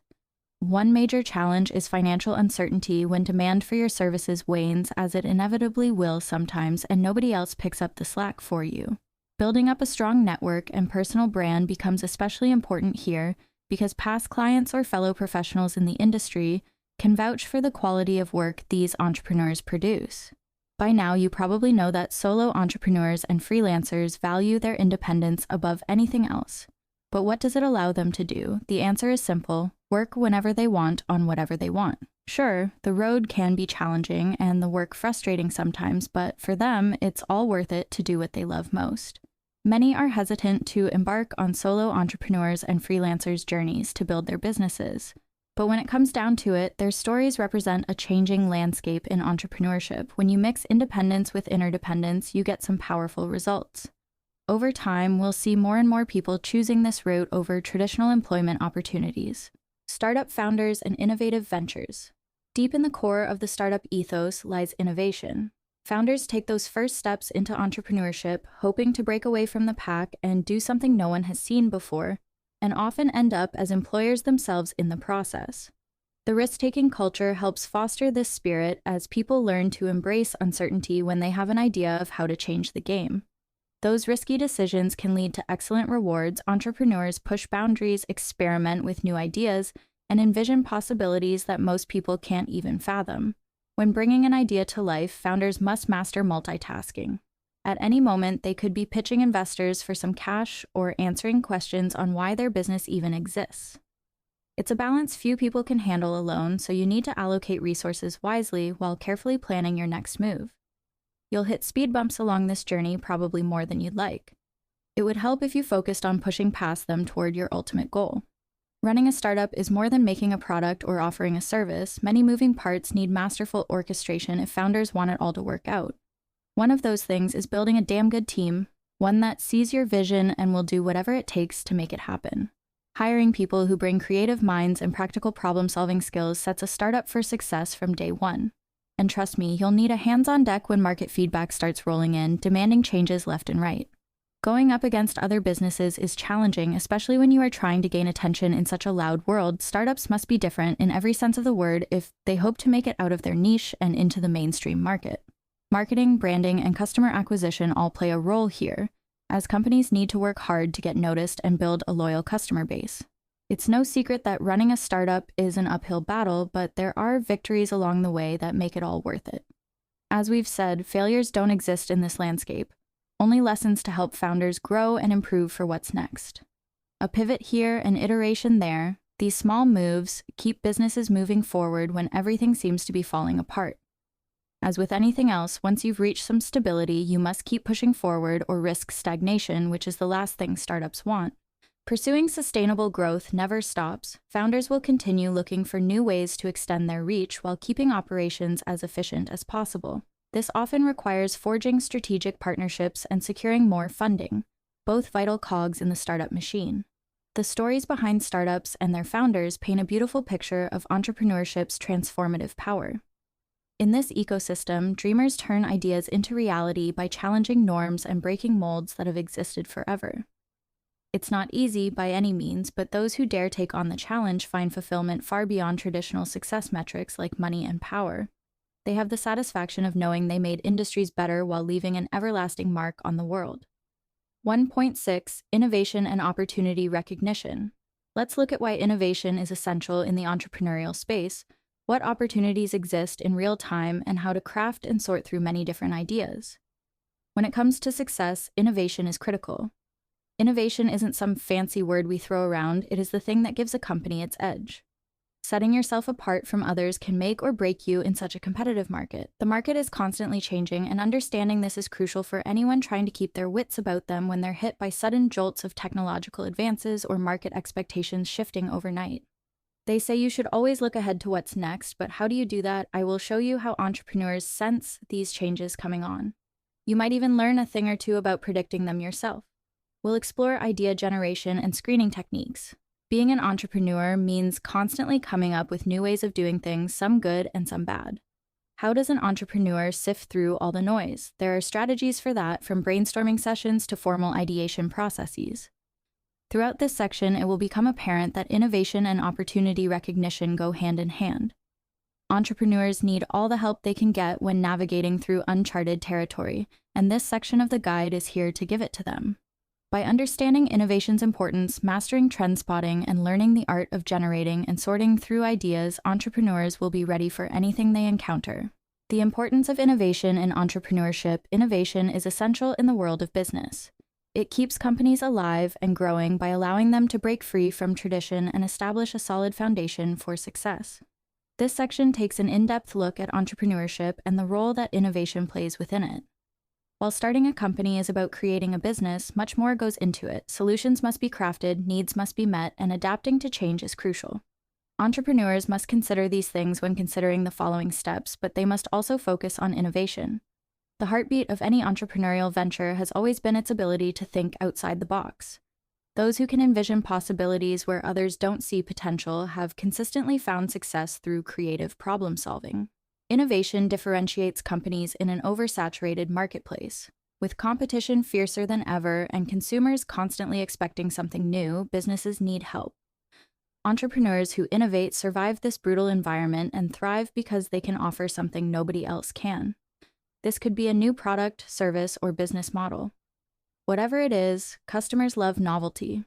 One major challenge is financial uncertainty when demand for your services wanes, as it inevitably will sometimes, and nobody else picks up the slack for you. Building up a strong network and personal brand becomes especially important here because past clients or fellow professionals in the industry can vouch for the quality of work these entrepreneurs produce. By now, you probably know that solo entrepreneurs and freelancers value their independence above anything else. But what does it allow them to do? The answer is simple: work whenever they want on whatever they want. Sure, the road can be challenging and the work frustrating sometimes, but for them, it's all worth it to do what they love most. Many are hesitant to embark on solo entrepreneurs and freelancers' journeys to build their businesses. But when it comes down to it, their stories represent a changing landscape in entrepreneurship. When you mix independence with interdependence, you get some powerful results. Over time, we'll see more and more people choosing this route over traditional employment opportunities. Startup founders and innovative ventures. Deep in the core of the startup ethos lies innovation. Founders take those first steps into entrepreneurship, hoping to break away from the pack and do something no one has seen before, and often end up as employers themselves in the process. The risk-taking culture helps foster this spirit as people learn to embrace uncertainty when they have an idea of how to change the game. Those risky decisions can lead to excellent rewards. Entrepreneurs push boundaries, experiment with new ideas, and envision possibilities that most people can't even fathom. When bringing an idea to life, founders must master multitasking. At any moment, they could be pitching investors for some cash or answering questions on why their business even exists. It's a balance few people can handle alone, so you need to allocate resources wisely while carefully planning your next move. You'll hit speed bumps along this journey, probably more than you'd like. It would help if you focused on pushing past them toward your ultimate goal. Running a startup is more than making a product or offering a service. Many moving parts need masterful orchestration if founders want it all to work out. One of those things is building a damn good team, one that sees your vision and will do whatever it takes to make it happen. Hiring people who bring creative minds and practical problem-solving skills sets a startup for success from day one. And trust me, you'll need a hands on deck when market feedback starts rolling in, demanding changes left and right. Going up against other businesses is challenging, especially when you are trying to gain attention in such a loud world. Startups must be different in every sense of the word if they hope to make it out of their niche and into the mainstream market. Marketing, branding, and customer acquisition all play a role here, as companies need to work hard to get noticed and build a loyal customer base. It's no secret that running a startup is an uphill battle, but there are victories along the way that make it all worth it. As we've said, failures don't exist in this landscape, only lessons to help founders grow and improve for what's next. A pivot here, an iteration there, these small moves keep businesses moving forward when everything seems to be falling apart. As with anything else, once you've reached some stability, you must keep pushing forward or risk stagnation, which is the last thing startups want. Pursuing sustainable growth never stops. Founders will continue looking for new ways to extend their reach while keeping operations as efficient as possible. This often requires forging strategic partnerships and securing more funding, both vital cogs in the startup machine. The stories behind startups and their founders paint a beautiful picture of entrepreneurship's transformative power. In this ecosystem, dreamers turn ideas into reality by challenging norms and breaking molds that have existed forever. It's not easy by any means, but those who dare take on the challenge find fulfillment far beyond traditional success metrics like money and power. They have the satisfaction of knowing they made industries better while leaving an everlasting mark on the world. 1.6 Innovation and Opportunity Recognition. Let's look at why innovation is essential in the entrepreneurial space, what opportunities exist in real time, and how to craft and sort through many different ideas. When it comes to success, innovation is critical. Innovation isn't some fancy word we throw around, it is the thing that gives a company its edge. Setting yourself apart from others can make or break you in such a competitive market. The market is constantly changing, and understanding this is crucial for anyone trying to keep their wits about them when they're hit by sudden jolts of technological advances or market expectations shifting overnight. They say you should always look ahead to what's next, but how do you do that? I will show you how entrepreneurs sense these changes coming on. You might even learn a thing or two about predicting them yourself. We'll explore idea generation and screening techniques. Being an entrepreneur means constantly coming up with new ways of doing things, some good and some bad. How does an entrepreneur sift through all the noise? There are strategies for that, from brainstorming sessions to formal ideation processes. Throughout this section, it will become apparent that innovation and opportunity recognition go hand in hand. Entrepreneurs need all the help they can get when navigating through uncharted territory, and this section of the guide is here to give it to them. By understanding innovation's importance, mastering trend spotting, and learning the art of generating and sorting through ideas, entrepreneurs will be ready for anything they encounter. The importance of innovation in entrepreneurship. Innovation is essential in the world of business. It keeps companies alive and growing by allowing them to break free from tradition and establish a solid foundation for success. This section takes an in-depth look at entrepreneurship and the role that innovation plays within it. While starting a company is about creating a business, much more goes into it. Solutions must be crafted, needs must be met, and adapting to change is crucial. Entrepreneurs must consider these things when considering the following steps, but they must also focus on innovation. The heartbeat of any entrepreneurial venture has always been its ability to think outside the box. Those who can envision possibilities where others don't see potential have consistently found success through creative problem solving. Innovation differentiates companies in an oversaturated marketplace. With competition fiercer than ever and consumers constantly expecting something new, businesses need help. Entrepreneurs who innovate survive this brutal environment and thrive because they can offer something nobody else can. This could be a new product, service, or business model. Whatever it is, customers love novelty.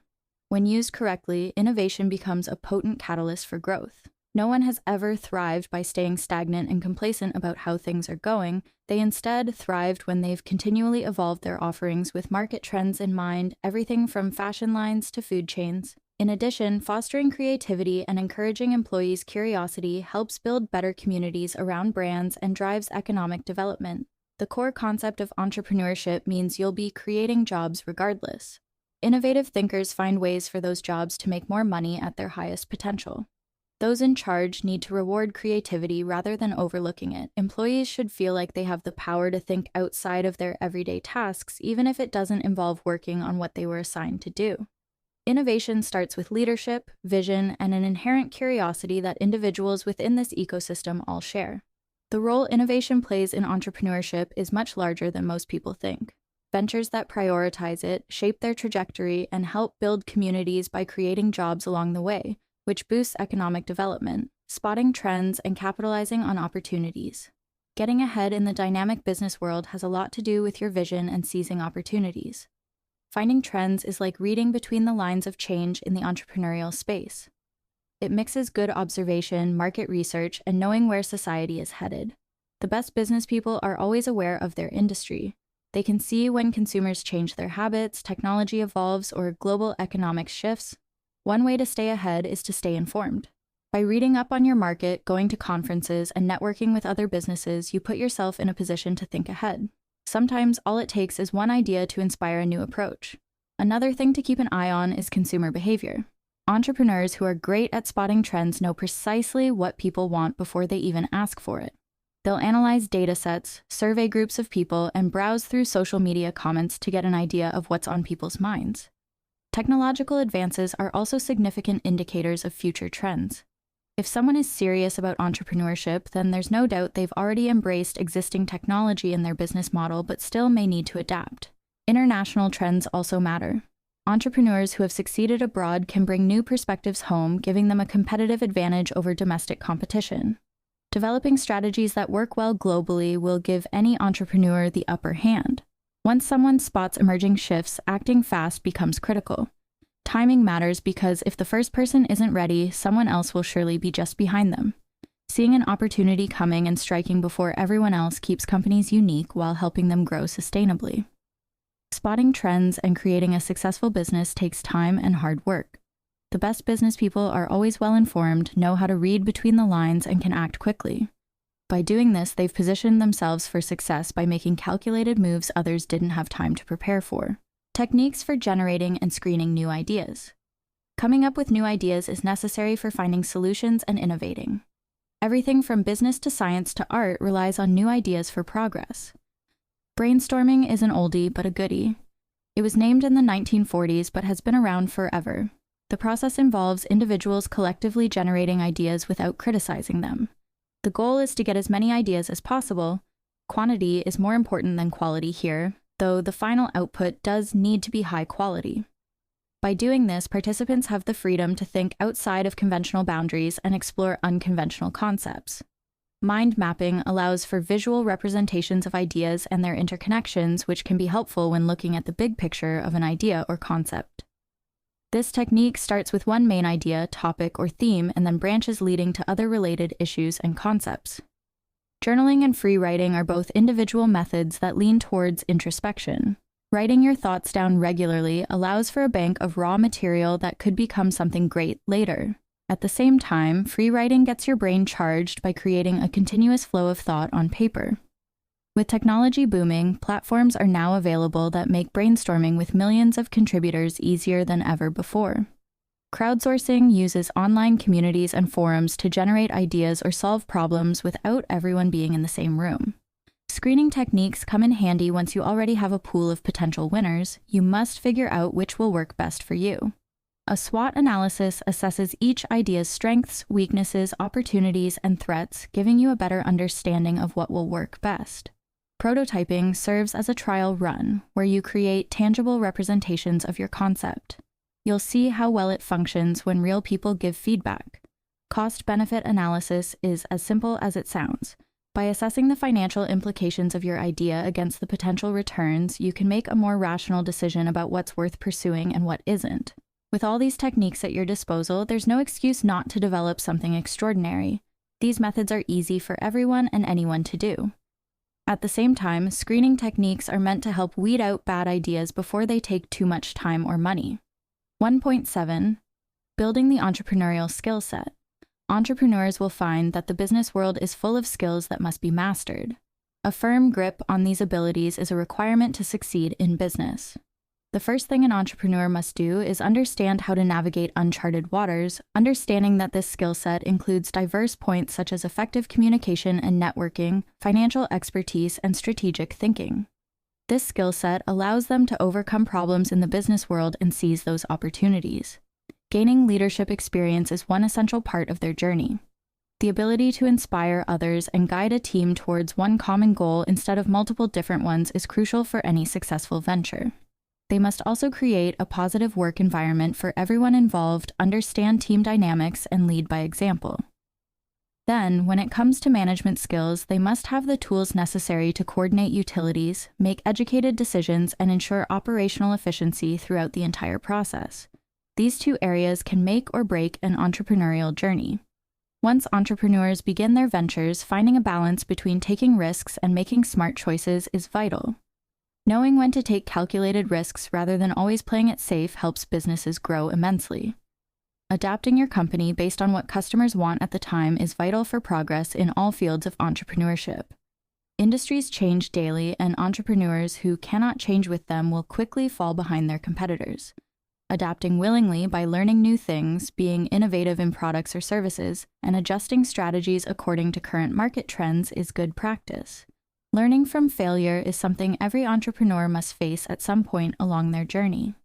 When used correctly, innovation becomes a potent catalyst for growth. No one has ever thrived by staying stagnant and complacent about how things are going. They instead thrived when they've continually evolved their offerings with market trends in mind, everything from fashion lines to food chains. In addition, fostering creativity and encouraging employees' curiosity helps build better communities around brands and drives economic development. The core concept of entrepreneurship means you'll be creating jobs regardless. Innovative thinkers find ways for those jobs to make more money at their highest potential. Those in charge need to reward creativity rather than overlooking it. Employees should feel like they have the power to think outside of their everyday tasks, even if it doesn't involve working on what they were assigned to do. Innovation starts with leadership, vision, and an inherent curiosity that individuals within this ecosystem all share. The role innovation plays in entrepreneurship is much larger than most people think. Ventures that prioritize it shape their trajectory and help build communities by creating jobs along the way, which boosts economic development, spotting trends, and capitalizing on opportunities. Getting ahead in the dynamic business world has a lot to do with your vision and seizing opportunities. Finding trends is like reading between the lines of change in the entrepreneurial space. It mixes good observation, market research, and knowing where society is headed. The best business people are always aware of their industry. They can see when consumers change their habits, technology evolves, or global economic shifts. One way to stay ahead is to stay informed. By reading up on your market, going to conferences, and networking with other businesses, you put yourself in a position to think ahead. Sometimes all it takes is one idea to inspire a new approach. Another thing to keep an eye on is consumer behavior. Entrepreneurs who are great at spotting trends know precisely what people want before they even ask for it. They'll analyze data sets, survey groups of people, and browse through social media comments to get an idea of what's on people's minds. Technological advances are also significant indicators of future trends. If someone is serious about entrepreneurship, then there's no doubt they've already embraced existing technology in their business model but still may need to adapt. International trends also matter. Entrepreneurs who have succeeded abroad can bring new perspectives home, giving them a competitive advantage over domestic competition. Developing strategies that work well globally will give any entrepreneur the upper hand. Once someone spots emerging shifts, acting fast becomes critical. Timing matters because if the first person isn't ready, someone else will surely be just behind them. Seeing an opportunity coming and striking before everyone else keeps companies unique while helping them grow sustainably. Spotting trends and creating a successful business takes time and hard work. The best business people are always well informed, know how to read between the lines, and can act quickly. By doing this, they've positioned themselves for success by making calculated moves others didn't have time to prepare for. Techniques for generating and screening new ideas. Coming up with new ideas is necessary for finding solutions and innovating. Everything from business to science to art relies on new ideas for progress. Brainstorming is an oldie but a goodie. It was named in the 1940s but has been around forever. The process involves individuals collectively generating ideas without criticizing them. The goal is to get as many ideas as possible. Quantity is more important than quality here, though the final output does need to be high quality. By doing this, participants have the freedom to think outside of conventional boundaries and explore unconventional concepts. Mind mapping allows for visual representations of ideas and their interconnections, which can be helpful when looking at the big picture of an idea or concept. This technique starts with one main idea, topic, or theme, and then branches leading to other related issues and concepts. Journaling and free writing are both individual methods that lean towards introspection. Writing your thoughts down regularly allows for a bank of raw material that could become something great later. At the same time, free writing gets your brain charged by creating a continuous flow of thought on paper. With technology booming, platforms are now available that make brainstorming with millions of contributors easier than ever before. Crowdsourcing uses online communities and forums to generate ideas or solve problems without everyone being in the same room. Screening techniques come in handy once you already have a pool of potential winners. You must figure out which will work best for you. A SWOT analysis assesses each idea's strengths, weaknesses, opportunities, and threats, giving you a better understanding of what will work best. Prototyping serves as a trial run, where you create tangible representations of your concept. You'll see how well it functions when real people give feedback. Cost-benefit analysis is as simple as it sounds. By assessing the financial implications of your idea against the potential returns, you can make a more rational decision about what's worth pursuing and what isn't. With all these techniques at your disposal, there's no excuse not to develop something extraordinary. These methods are easy for everyone and anyone to do. At the same time, screening techniques are meant to help weed out bad ideas before they take too much time or money. 1.7. Building the entrepreneurial skill set. Entrepreneurs will find that the business world is full of skills that must be mastered. A firm grip on these abilities is a requirement to succeed in business. The first thing an entrepreneur must do is understand how to navigate uncharted waters, understanding that this skill set includes diverse points such as effective communication and networking, financial expertise, and strategic thinking. This skill set allows them to overcome problems in the business world and seize those opportunities. Gaining leadership experience is one essential part of their journey. The ability to inspire others and guide a team towards one common goal instead of multiple different ones is crucial for any successful venture. They must also create a positive work environment for everyone involved, understand team dynamics, and lead by example. Then, when it comes to management skills, they must have the tools necessary to coordinate utilities, make educated decisions, and ensure operational efficiency throughout the entire process. These two areas can make or break an entrepreneurial journey. Once entrepreneurs begin their ventures, finding a balance between taking risks and making smart choices is vital. Knowing when to take calculated risks rather than always playing it safe helps businesses grow immensely. Adapting your company based on what customers want at the time is vital for progress in all fields of entrepreneurship. Industries change daily, and entrepreneurs who cannot change with them will quickly fall behind their competitors. Adapting willingly by learning new things, being innovative in products or services, and adjusting strategies according to current market trends is good practice. Learning from failure is something every entrepreneur must face at some point along their journey.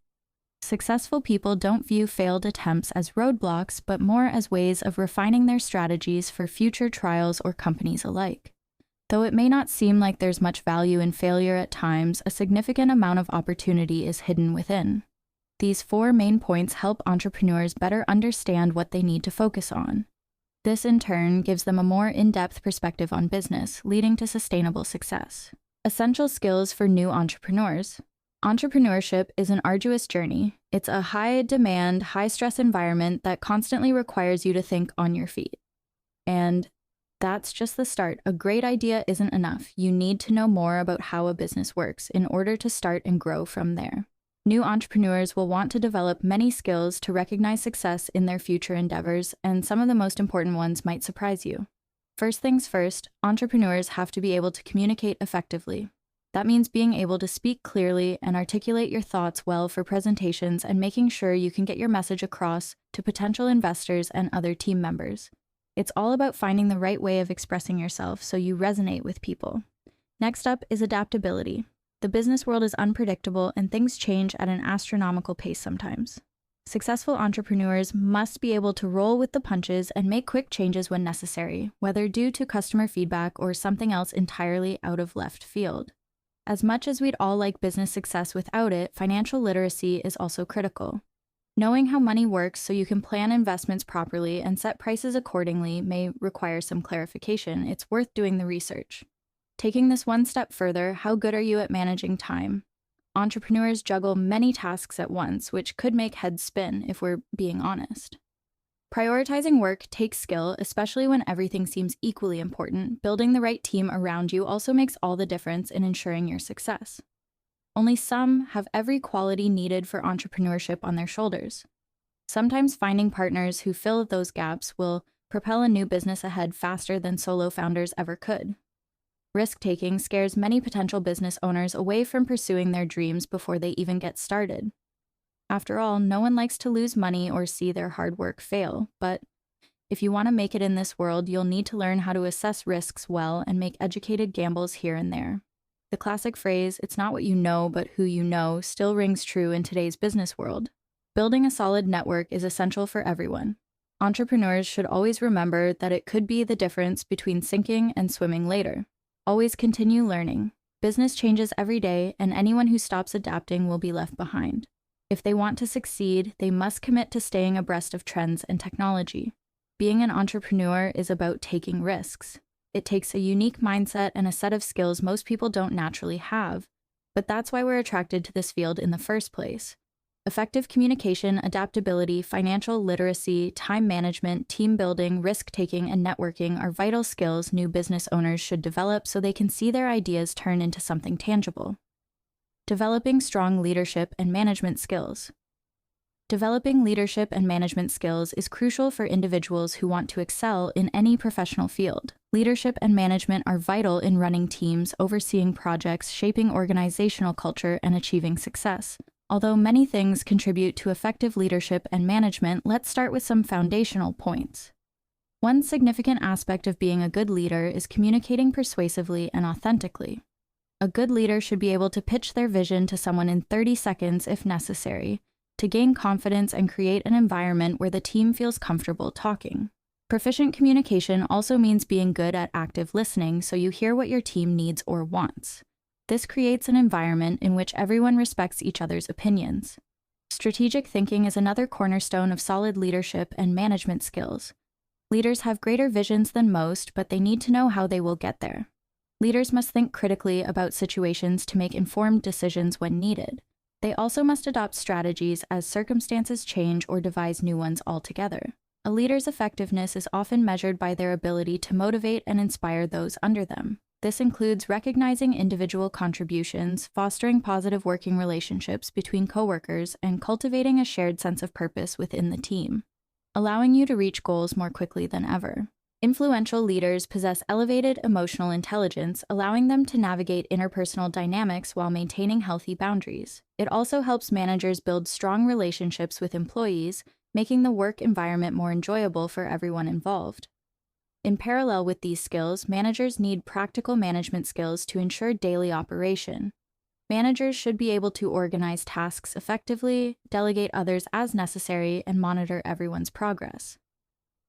Successful people don't view failed attempts as roadblocks, but more as ways of refining their strategies for future trials or companies alike. Though it may not seem like there's much value in failure at times, a significant amount of opportunity is hidden within. These 4 main points help entrepreneurs better understand what they need to focus on. This, in turn, gives them a more in-depth perspective on business, leading to sustainable success. Essential skills for new entrepreneurs. Entrepreneurship is an arduous journey. It's a high-demand, high-stress environment that constantly requires you to think on your feet. And that's just the start. A great idea isn't enough. You need to know more about how a business works in order to start and grow from there. New entrepreneurs will want to develop many skills to recognize success in their future endeavors, and some of the most important ones might surprise you. First things first, entrepreneurs have to be able to communicate effectively. That means being able to speak clearly and articulate your thoughts well for presentations and making sure you can get your message across to potential investors and other team members. It's all about finding the right way of expressing yourself so you resonate with people. Next up is adaptability. The business world is unpredictable and things change at an astronomical pace sometimes. Successful entrepreneurs must be able to roll with the punches and make quick changes when necessary, whether due to customer feedback or something else entirely out of left field. As much as we'd all like business success without it, financial literacy is also critical. Knowing how money works so you can plan investments properly and set prices accordingly may require some clarification. It's worth doing the research. Taking this one step further, how good are you at managing time? Entrepreneurs juggle many tasks at once, which could make heads spin if we're being honest. Prioritizing work takes skill, especially when everything seems equally important. Building the right team around you also makes all the difference in ensuring your success. Only some have every quality needed for entrepreneurship on their shoulders. Sometimes finding partners who fill those gaps will propel a new business ahead faster than solo founders ever could. Risk-taking scares many potential business owners away from pursuing their dreams before they even get started. After all, no one likes to lose money or see their hard work fail, but if you want to make it in this world, you'll need to learn how to assess risks well and make educated gambles here and there. The classic phrase, "It's not what you know, but who you know," still rings true in today's business world. Building a solid network is essential for everyone. Entrepreneurs should always remember that it could be the difference between sinking and swimming later. Always continue learning. Business changes every day, and anyone who stops adapting will be left behind. If they want to succeed, they must commit to staying abreast of trends and technology. Being an entrepreneur is about taking risks. It takes a unique mindset and a set of skills most people don't naturally have, but that's why we're attracted to this field in the first place. Effective communication, adaptability, financial literacy, time management, team building, risk-taking, and networking are vital skills new business owners should develop so they can see their ideas turn into something tangible. Developing strong leadership and management skills. Developing leadership and management skills is crucial for individuals who want to excel in any professional field. Leadership and management are vital in running teams, overseeing projects, shaping organizational culture, and achieving success. Although many things contribute to effective leadership and management, let's start with some foundational points. One significant aspect of being a good leader is communicating persuasively and authentically. A good leader should be able to pitch their vision to someone in 30 seconds if necessary, to gain confidence and create an environment where the team feels comfortable talking. Proficient communication also means being good at active listening so you hear what your team needs or wants. This creates an environment in which everyone respects each other's opinions. Strategic thinking is another cornerstone of solid leadership and management skills. Leaders have greater visions than most, but they need to know how they will get there. Leaders must think critically about situations to make informed decisions when needed. They also must adopt strategies as circumstances change or devise new ones altogether. A leader's effectiveness is often measured by their ability to motivate and inspire those under them. This includes recognizing individual contributions, fostering positive working relationships between coworkers, and cultivating a shared sense of purpose within the team, allowing you to reach goals more quickly than ever. Influential leaders possess elevated emotional intelligence, allowing them to navigate interpersonal dynamics while maintaining healthy boundaries. It also helps managers build strong relationships with employees, making the work environment more enjoyable for everyone involved. In parallel with these skills, managers need practical management skills to ensure daily operation. Managers should be able to organize tasks effectively, delegate others as necessary, and monitor everyone's progress.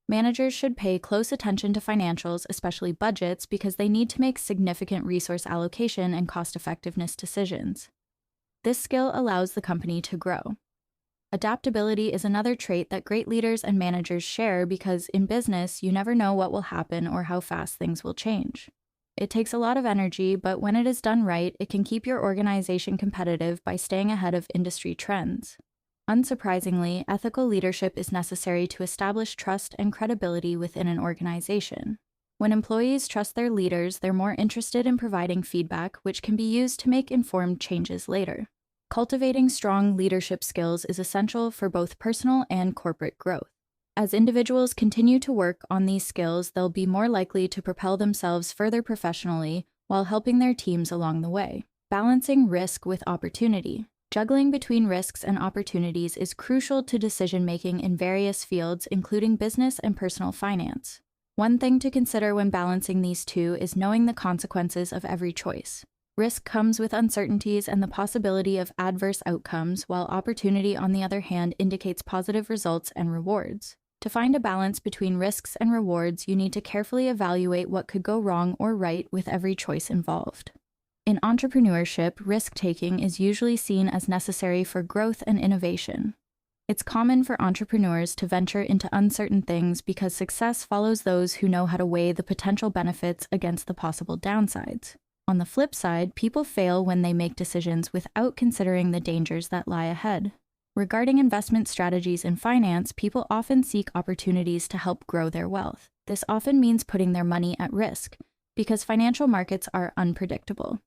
Managers should pay close attention to financials, especially budgets, because they need to make significant resource allocation and cost-effectiveness decisions. This skill allows the company to grow. Adaptability is another trait that great leaders and managers share because in business, you never know what will happen or how fast things will change. It takes a lot of energy, but when it is done right, it can keep your organization competitive by staying ahead of industry trends. Unsurprisingly, ethical leadership is necessary to establish trust and credibility within an organization. When employees trust their leaders, they're more interested in providing feedback, which can be used to make informed changes later. Cultivating strong leadership skills is essential for both personal and corporate growth. As individuals continue to work on these skills, they'll be more likely to propel themselves further professionally while helping their teams along the way. Balancing risk with opportunity. Juggling between risks and opportunities is crucial to decision-making in various fields, including business and personal finance. One thing to consider when balancing these two is knowing the consequences of every choice. Risk comes with uncertainties and the possibility of adverse outcomes, while opportunity, on the other hand, indicates positive results and rewards. To find a balance between risks and rewards, you need to carefully evaluate what could go wrong or right with every choice involved. In entrepreneurship, risk-taking is usually seen as necessary for growth and innovation. It's common for entrepreneurs to venture into uncertain things because success follows those who know how to weigh the potential benefits against the possible downsides. On the flip side, people fail when they make decisions without considering the dangers that lie ahead. Regarding investment strategies in finance, people often seek opportunities to help grow their wealth. This often means putting their money at risk, because financial markets are unpredictable.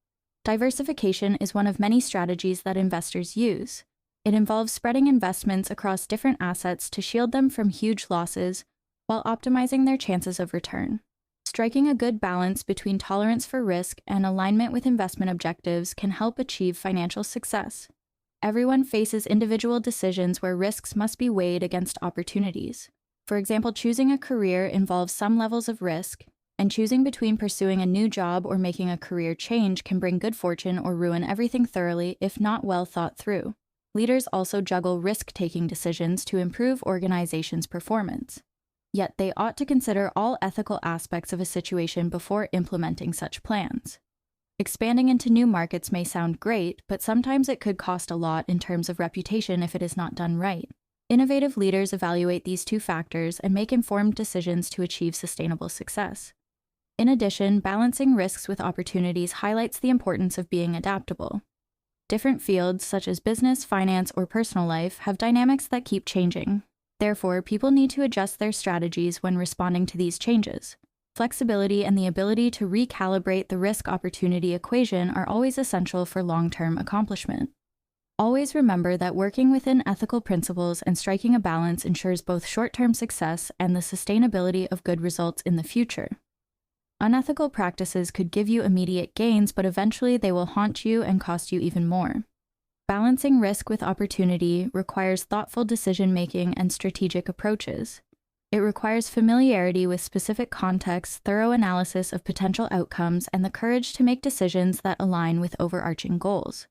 Diversification is one of many strategies that investors use. It involves spreading investments across different assets to shield them from huge losses while optimizing their chances of return. Striking a good balance between tolerance for risk and alignment with investment objectives can help achieve financial success. Everyone faces individual decisions where risks must be weighed against opportunities. For example, choosing a career involves some levels of risk, and choosing between pursuing a new job or making a career change can bring good fortune or ruin everything thoroughly if not well thought through. Leaders also juggle risk-taking decisions to improve organizations' performance. Yet they ought to consider all ethical aspects of a situation before implementing such plans. Expanding into new markets may sound great, but sometimes it could cost a lot in terms of reputation if it is not done right. Innovative leaders evaluate these two factors and make informed decisions to achieve sustainable success. In addition, balancing risks with opportunities highlights the importance of being adaptable. Different fields, such as business, finance, or personal life, have dynamics that keep changing. Therefore, people need to adjust their strategies when responding to these changes. Flexibility and the ability to recalibrate the risk-opportunity equation are always essential for long-term accomplishment. Always remember that working within ethical principles and striking a balance ensures both short-term success and the sustainability of good results in the future. Unethical practices could give you immediate gains, but eventually they will haunt you and cost you even more. Balancing risk with opportunity requires thoughtful decision-making and strategic approaches. It requires familiarity with specific contexts, thorough analysis of potential outcomes, and the courage to make decisions that align with overarching goals.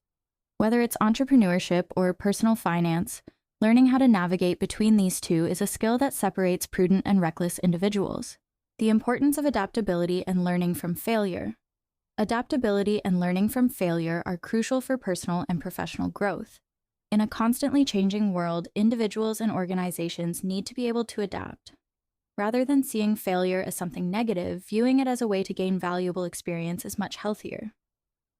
Whether it's entrepreneurship or personal finance, learning how to navigate between these two is a skill that separates prudent and reckless individuals. The importance of adaptability and learning from failure. Adaptability and learning from failure are crucial for personal and professional growth. In a constantly changing world, individuals and organizations need to be able to adapt. Rather than seeing failure as something negative, viewing it as a way to gain valuable experience is much healthier.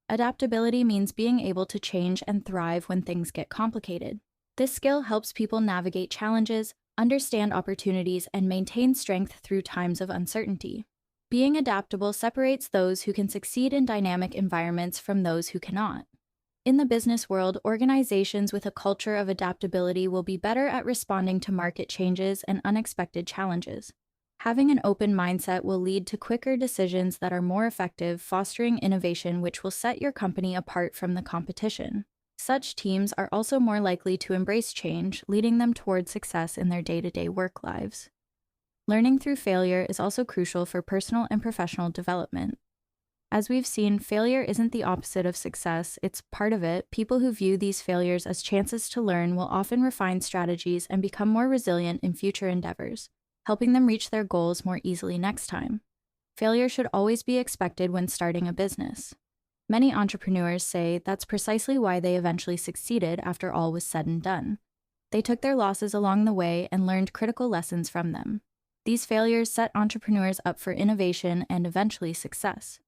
Adaptability means being able to change and thrive when things get complicated. This skill helps people navigate challenges, understand opportunities, and maintain strength through times of uncertainty. Being adaptable separates those who can succeed in dynamic environments from those who cannot. In the business world, organizations with a culture of adaptability will be better at responding to market changes and unexpected challenges. Having an open mindset will lead to quicker decisions that are more effective, fostering innovation which will set your company apart from the competition. Such teams are also more likely to embrace change, leading them toward success in their day-to-day work lives. Learning through failure is also crucial for personal and professional development. As we've seen, failure isn't the opposite of success, it's part of it. People who view these failures as chances to learn will often refine strategies and become more resilient in future endeavors, helping them reach their goals more easily next time. Failure should always be expected when starting a business. Many entrepreneurs say that's precisely why they eventually succeeded after all was said and done. They took their losses along the way and learned critical lessons from them. These failures set entrepreneurs up for innovation and eventually success.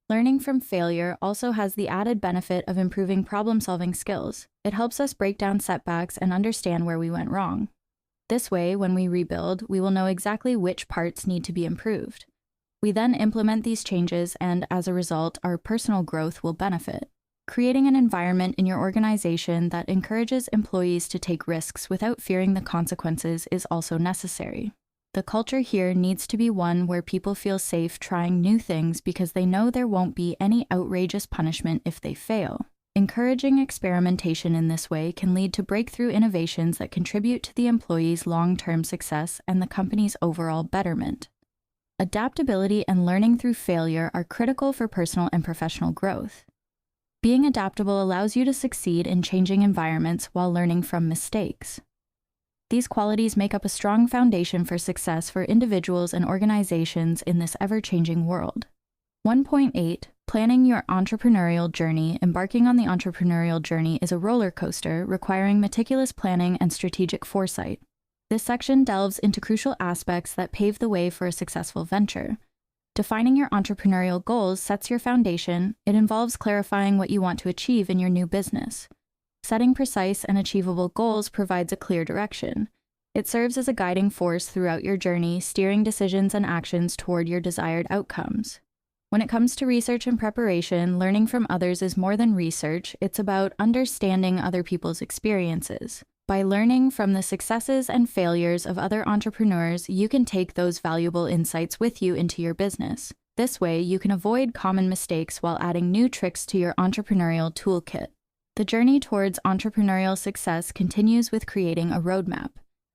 Learning from failure also has the added benefit of improving problem-solving skills. It helps us break down setbacks and understand where we went wrong. This way, when we rebuild, we will know exactly which parts need to be improved. We then implement these changes, and as a result, our personal growth will benefit. Creating an environment in your organization that encourages employees to take risks without fearing the consequences is also necessary. The culture here needs to be one where people feel safe trying new things because they know there won't be any outrageous punishment if they fail. Encouraging experimentation in this way can lead to breakthrough innovations that contribute to the employees' long-term success and the company's overall betterment. Adaptability and learning through failure are critical for personal and professional growth. Being adaptable allows you to succeed in changing environments while learning from mistakes. These qualities make up a strong foundation for success for individuals and organizations in this ever-changing world. 1.8. Planning your entrepreneurial journey. Embarking on the entrepreneurial journey is a roller coaster requiring meticulous planning and strategic foresight. This section delves into crucial aspects that pave the way for a successful venture. Defining your entrepreneurial goals sets your foundation. It involves clarifying what you want to achieve in your new business. Setting precise and achievable goals provides a clear direction. It serves as a guiding force throughout your journey, steering decisions and actions toward your desired outcomes. When it comes to research and preparation, learning from others is more than research. It's about understanding other people's experiences. By learning from the successes and failures of other entrepreneurs, you can take those valuable insights with you into your business. This way, you can avoid common mistakes while adding new tricks to your entrepreneurial toolkit. The journey towards entrepreneurial success continues with creating a roadmap.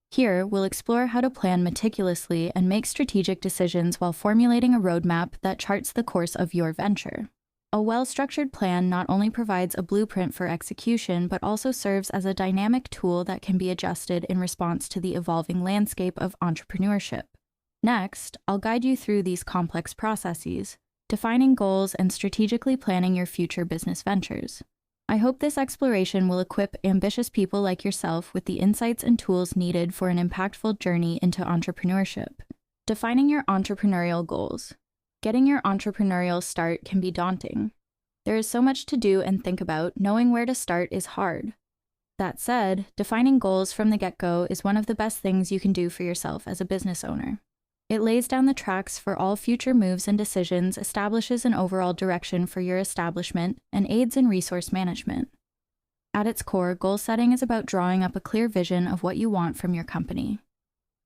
Here, we'll explore how to plan meticulously and make strategic decisions while formulating a roadmap that charts the course of your venture. A well-structured plan not only provides a blueprint for execution, but also serves as a dynamic tool that can be adjusted in response to the evolving landscape of entrepreneurship. Next, I'll guide you through these complex processes, defining goals and strategically planning your future business ventures. I hope this exploration will equip ambitious people like yourself with the insights and tools needed for an impactful journey into entrepreneurship. Defining your entrepreneurial goals. Getting your entrepreneurial start can be daunting. There is so much to do and think about, knowing where to start is hard. That said, defining goals from the get-go is one of the best things you can do for yourself as a business owner. It lays down the tracks for all future moves and decisions, establishes an overall direction for your establishment, and aids in resource management. At its core, goal setting is about drawing up a clear vision of what you want from your company.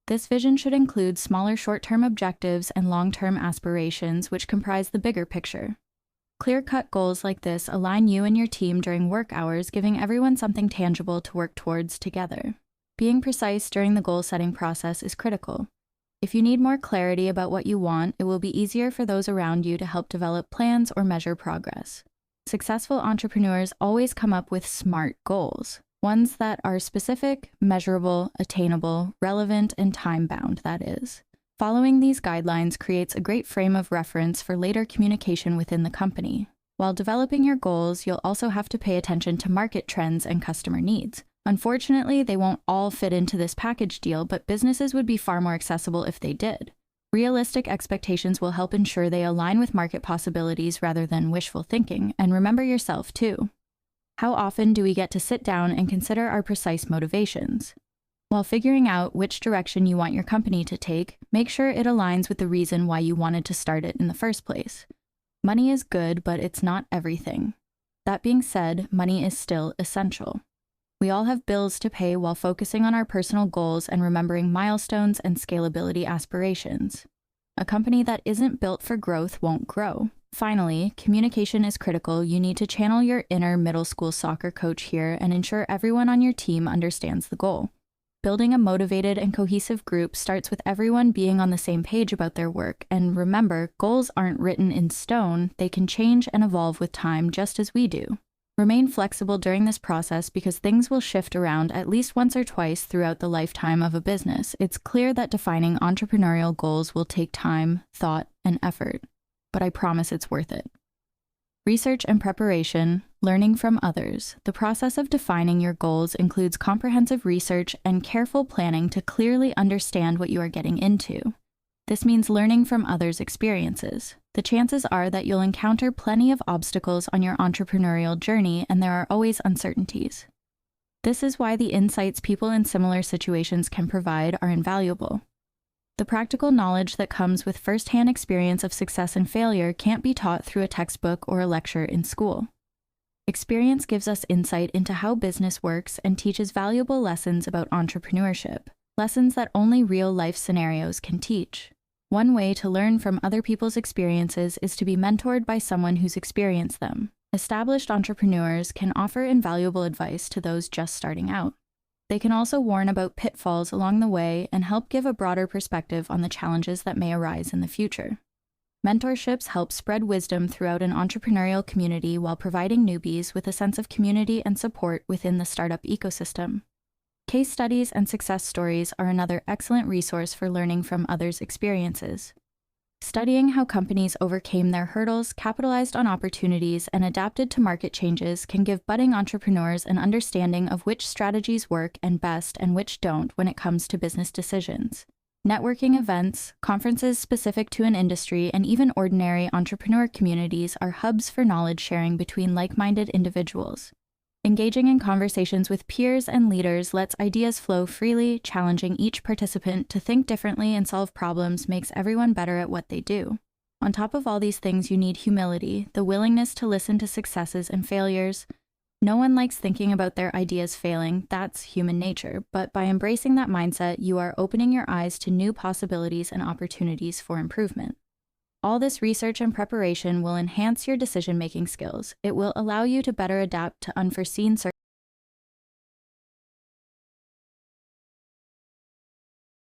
This vision should include smaller short-term objectives and long-term aspirations, which comprise the bigger picture. Clear-cut goals like this align you and your team during work hours, giving everyone something tangible to work towards together. Being precise during the goal-setting process is critical. If you need more clarity about what you want, it will be easier for those around you to help develop plans or measure progress. Successful entrepreneurs always come up with SMART goals, ones that are specific, measurable, attainable, relevant, and time-bound, that is. Following these guidelines creates a great frame of reference for later communication within the company. While developing your goals, you'll also have to pay attention to market trends and customer needs. Unfortunately, they won't all fit into this package deal, but businesses would be far more accessible if they did. Realistic expectations will help ensure they align with market possibilities rather than wishful thinking, and remember yourself too. How often do we get to sit down and consider our precise motivations? While figuring out which direction you want your company to take, make sure it aligns with the reason why you wanted to start it in the first place. Money is good, but it's not everything. That being said, money is still essential. We all have bills to pay while focusing on our personal goals and remembering milestones and scalability aspirations. A company that isn't built for growth won't grow. Finally, communication is critical. You need to channel your inner middle school soccer coach here and ensure everyone on your team understands the goal. Building a motivated and cohesive group starts with everyone being on the same page about their work, and remember, goals aren't written in stone, they can change and evolve with time just as we do. Remain flexible during this process because things will shift around at least once or twice throughout the lifetime of a business. It's clear that defining entrepreneurial goals will take time, thought, and effort, but I promise it's worth it. Research and preparation, learning from others. The process of defining your goals includes comprehensive research and careful planning to clearly understand what you are getting into. This means learning from others' experiences. The chances are that you'll encounter plenty of obstacles on your entrepreneurial journey, and there are always uncertainties. This is why the insights people in similar situations can provide are invaluable. The practical knowledge that comes with first-hand experience of success and failure can't be taught through a textbook or a lecture in school. Experience gives us insight into how business works and teaches valuable lessons about entrepreneurship, lessons that only real-life scenarios can teach. One way to learn from other people's experiences is to be mentored by someone who's experienced them. Established entrepreneurs can offer invaluable advice to those just starting out. They can also warn about pitfalls along the way and help give a broader perspective on the challenges that may arise in the future. Mentorships help spread wisdom throughout an entrepreneurial community while providing newbies with a sense of community and support within the startup ecosystem. Case studies and success stories are another excellent resource for learning from others' experiences. Studying how companies overcame their hurdles, capitalized on opportunities, and adapted to market changes can give budding entrepreneurs an understanding of which strategies work and best and which don't when it comes to business decisions. Networking events, conferences specific to an industry, and even ordinary entrepreneur communities are hubs for knowledge sharing between like-minded individuals. Engaging in conversations with peers and leaders lets ideas flow freely, challenging each participant to think differently and solve problems makes everyone better at what they do. On top of all these things, you need humility, the willingness to listen to successes and failures. No one likes thinking about their ideas failing, that's human nature, but by embracing that mindset, you are opening your eyes to new possibilities and opportunities for improvement. All this research and preparation will enhance your decision-making skills. It will allow you to better adapt to unforeseen circumstances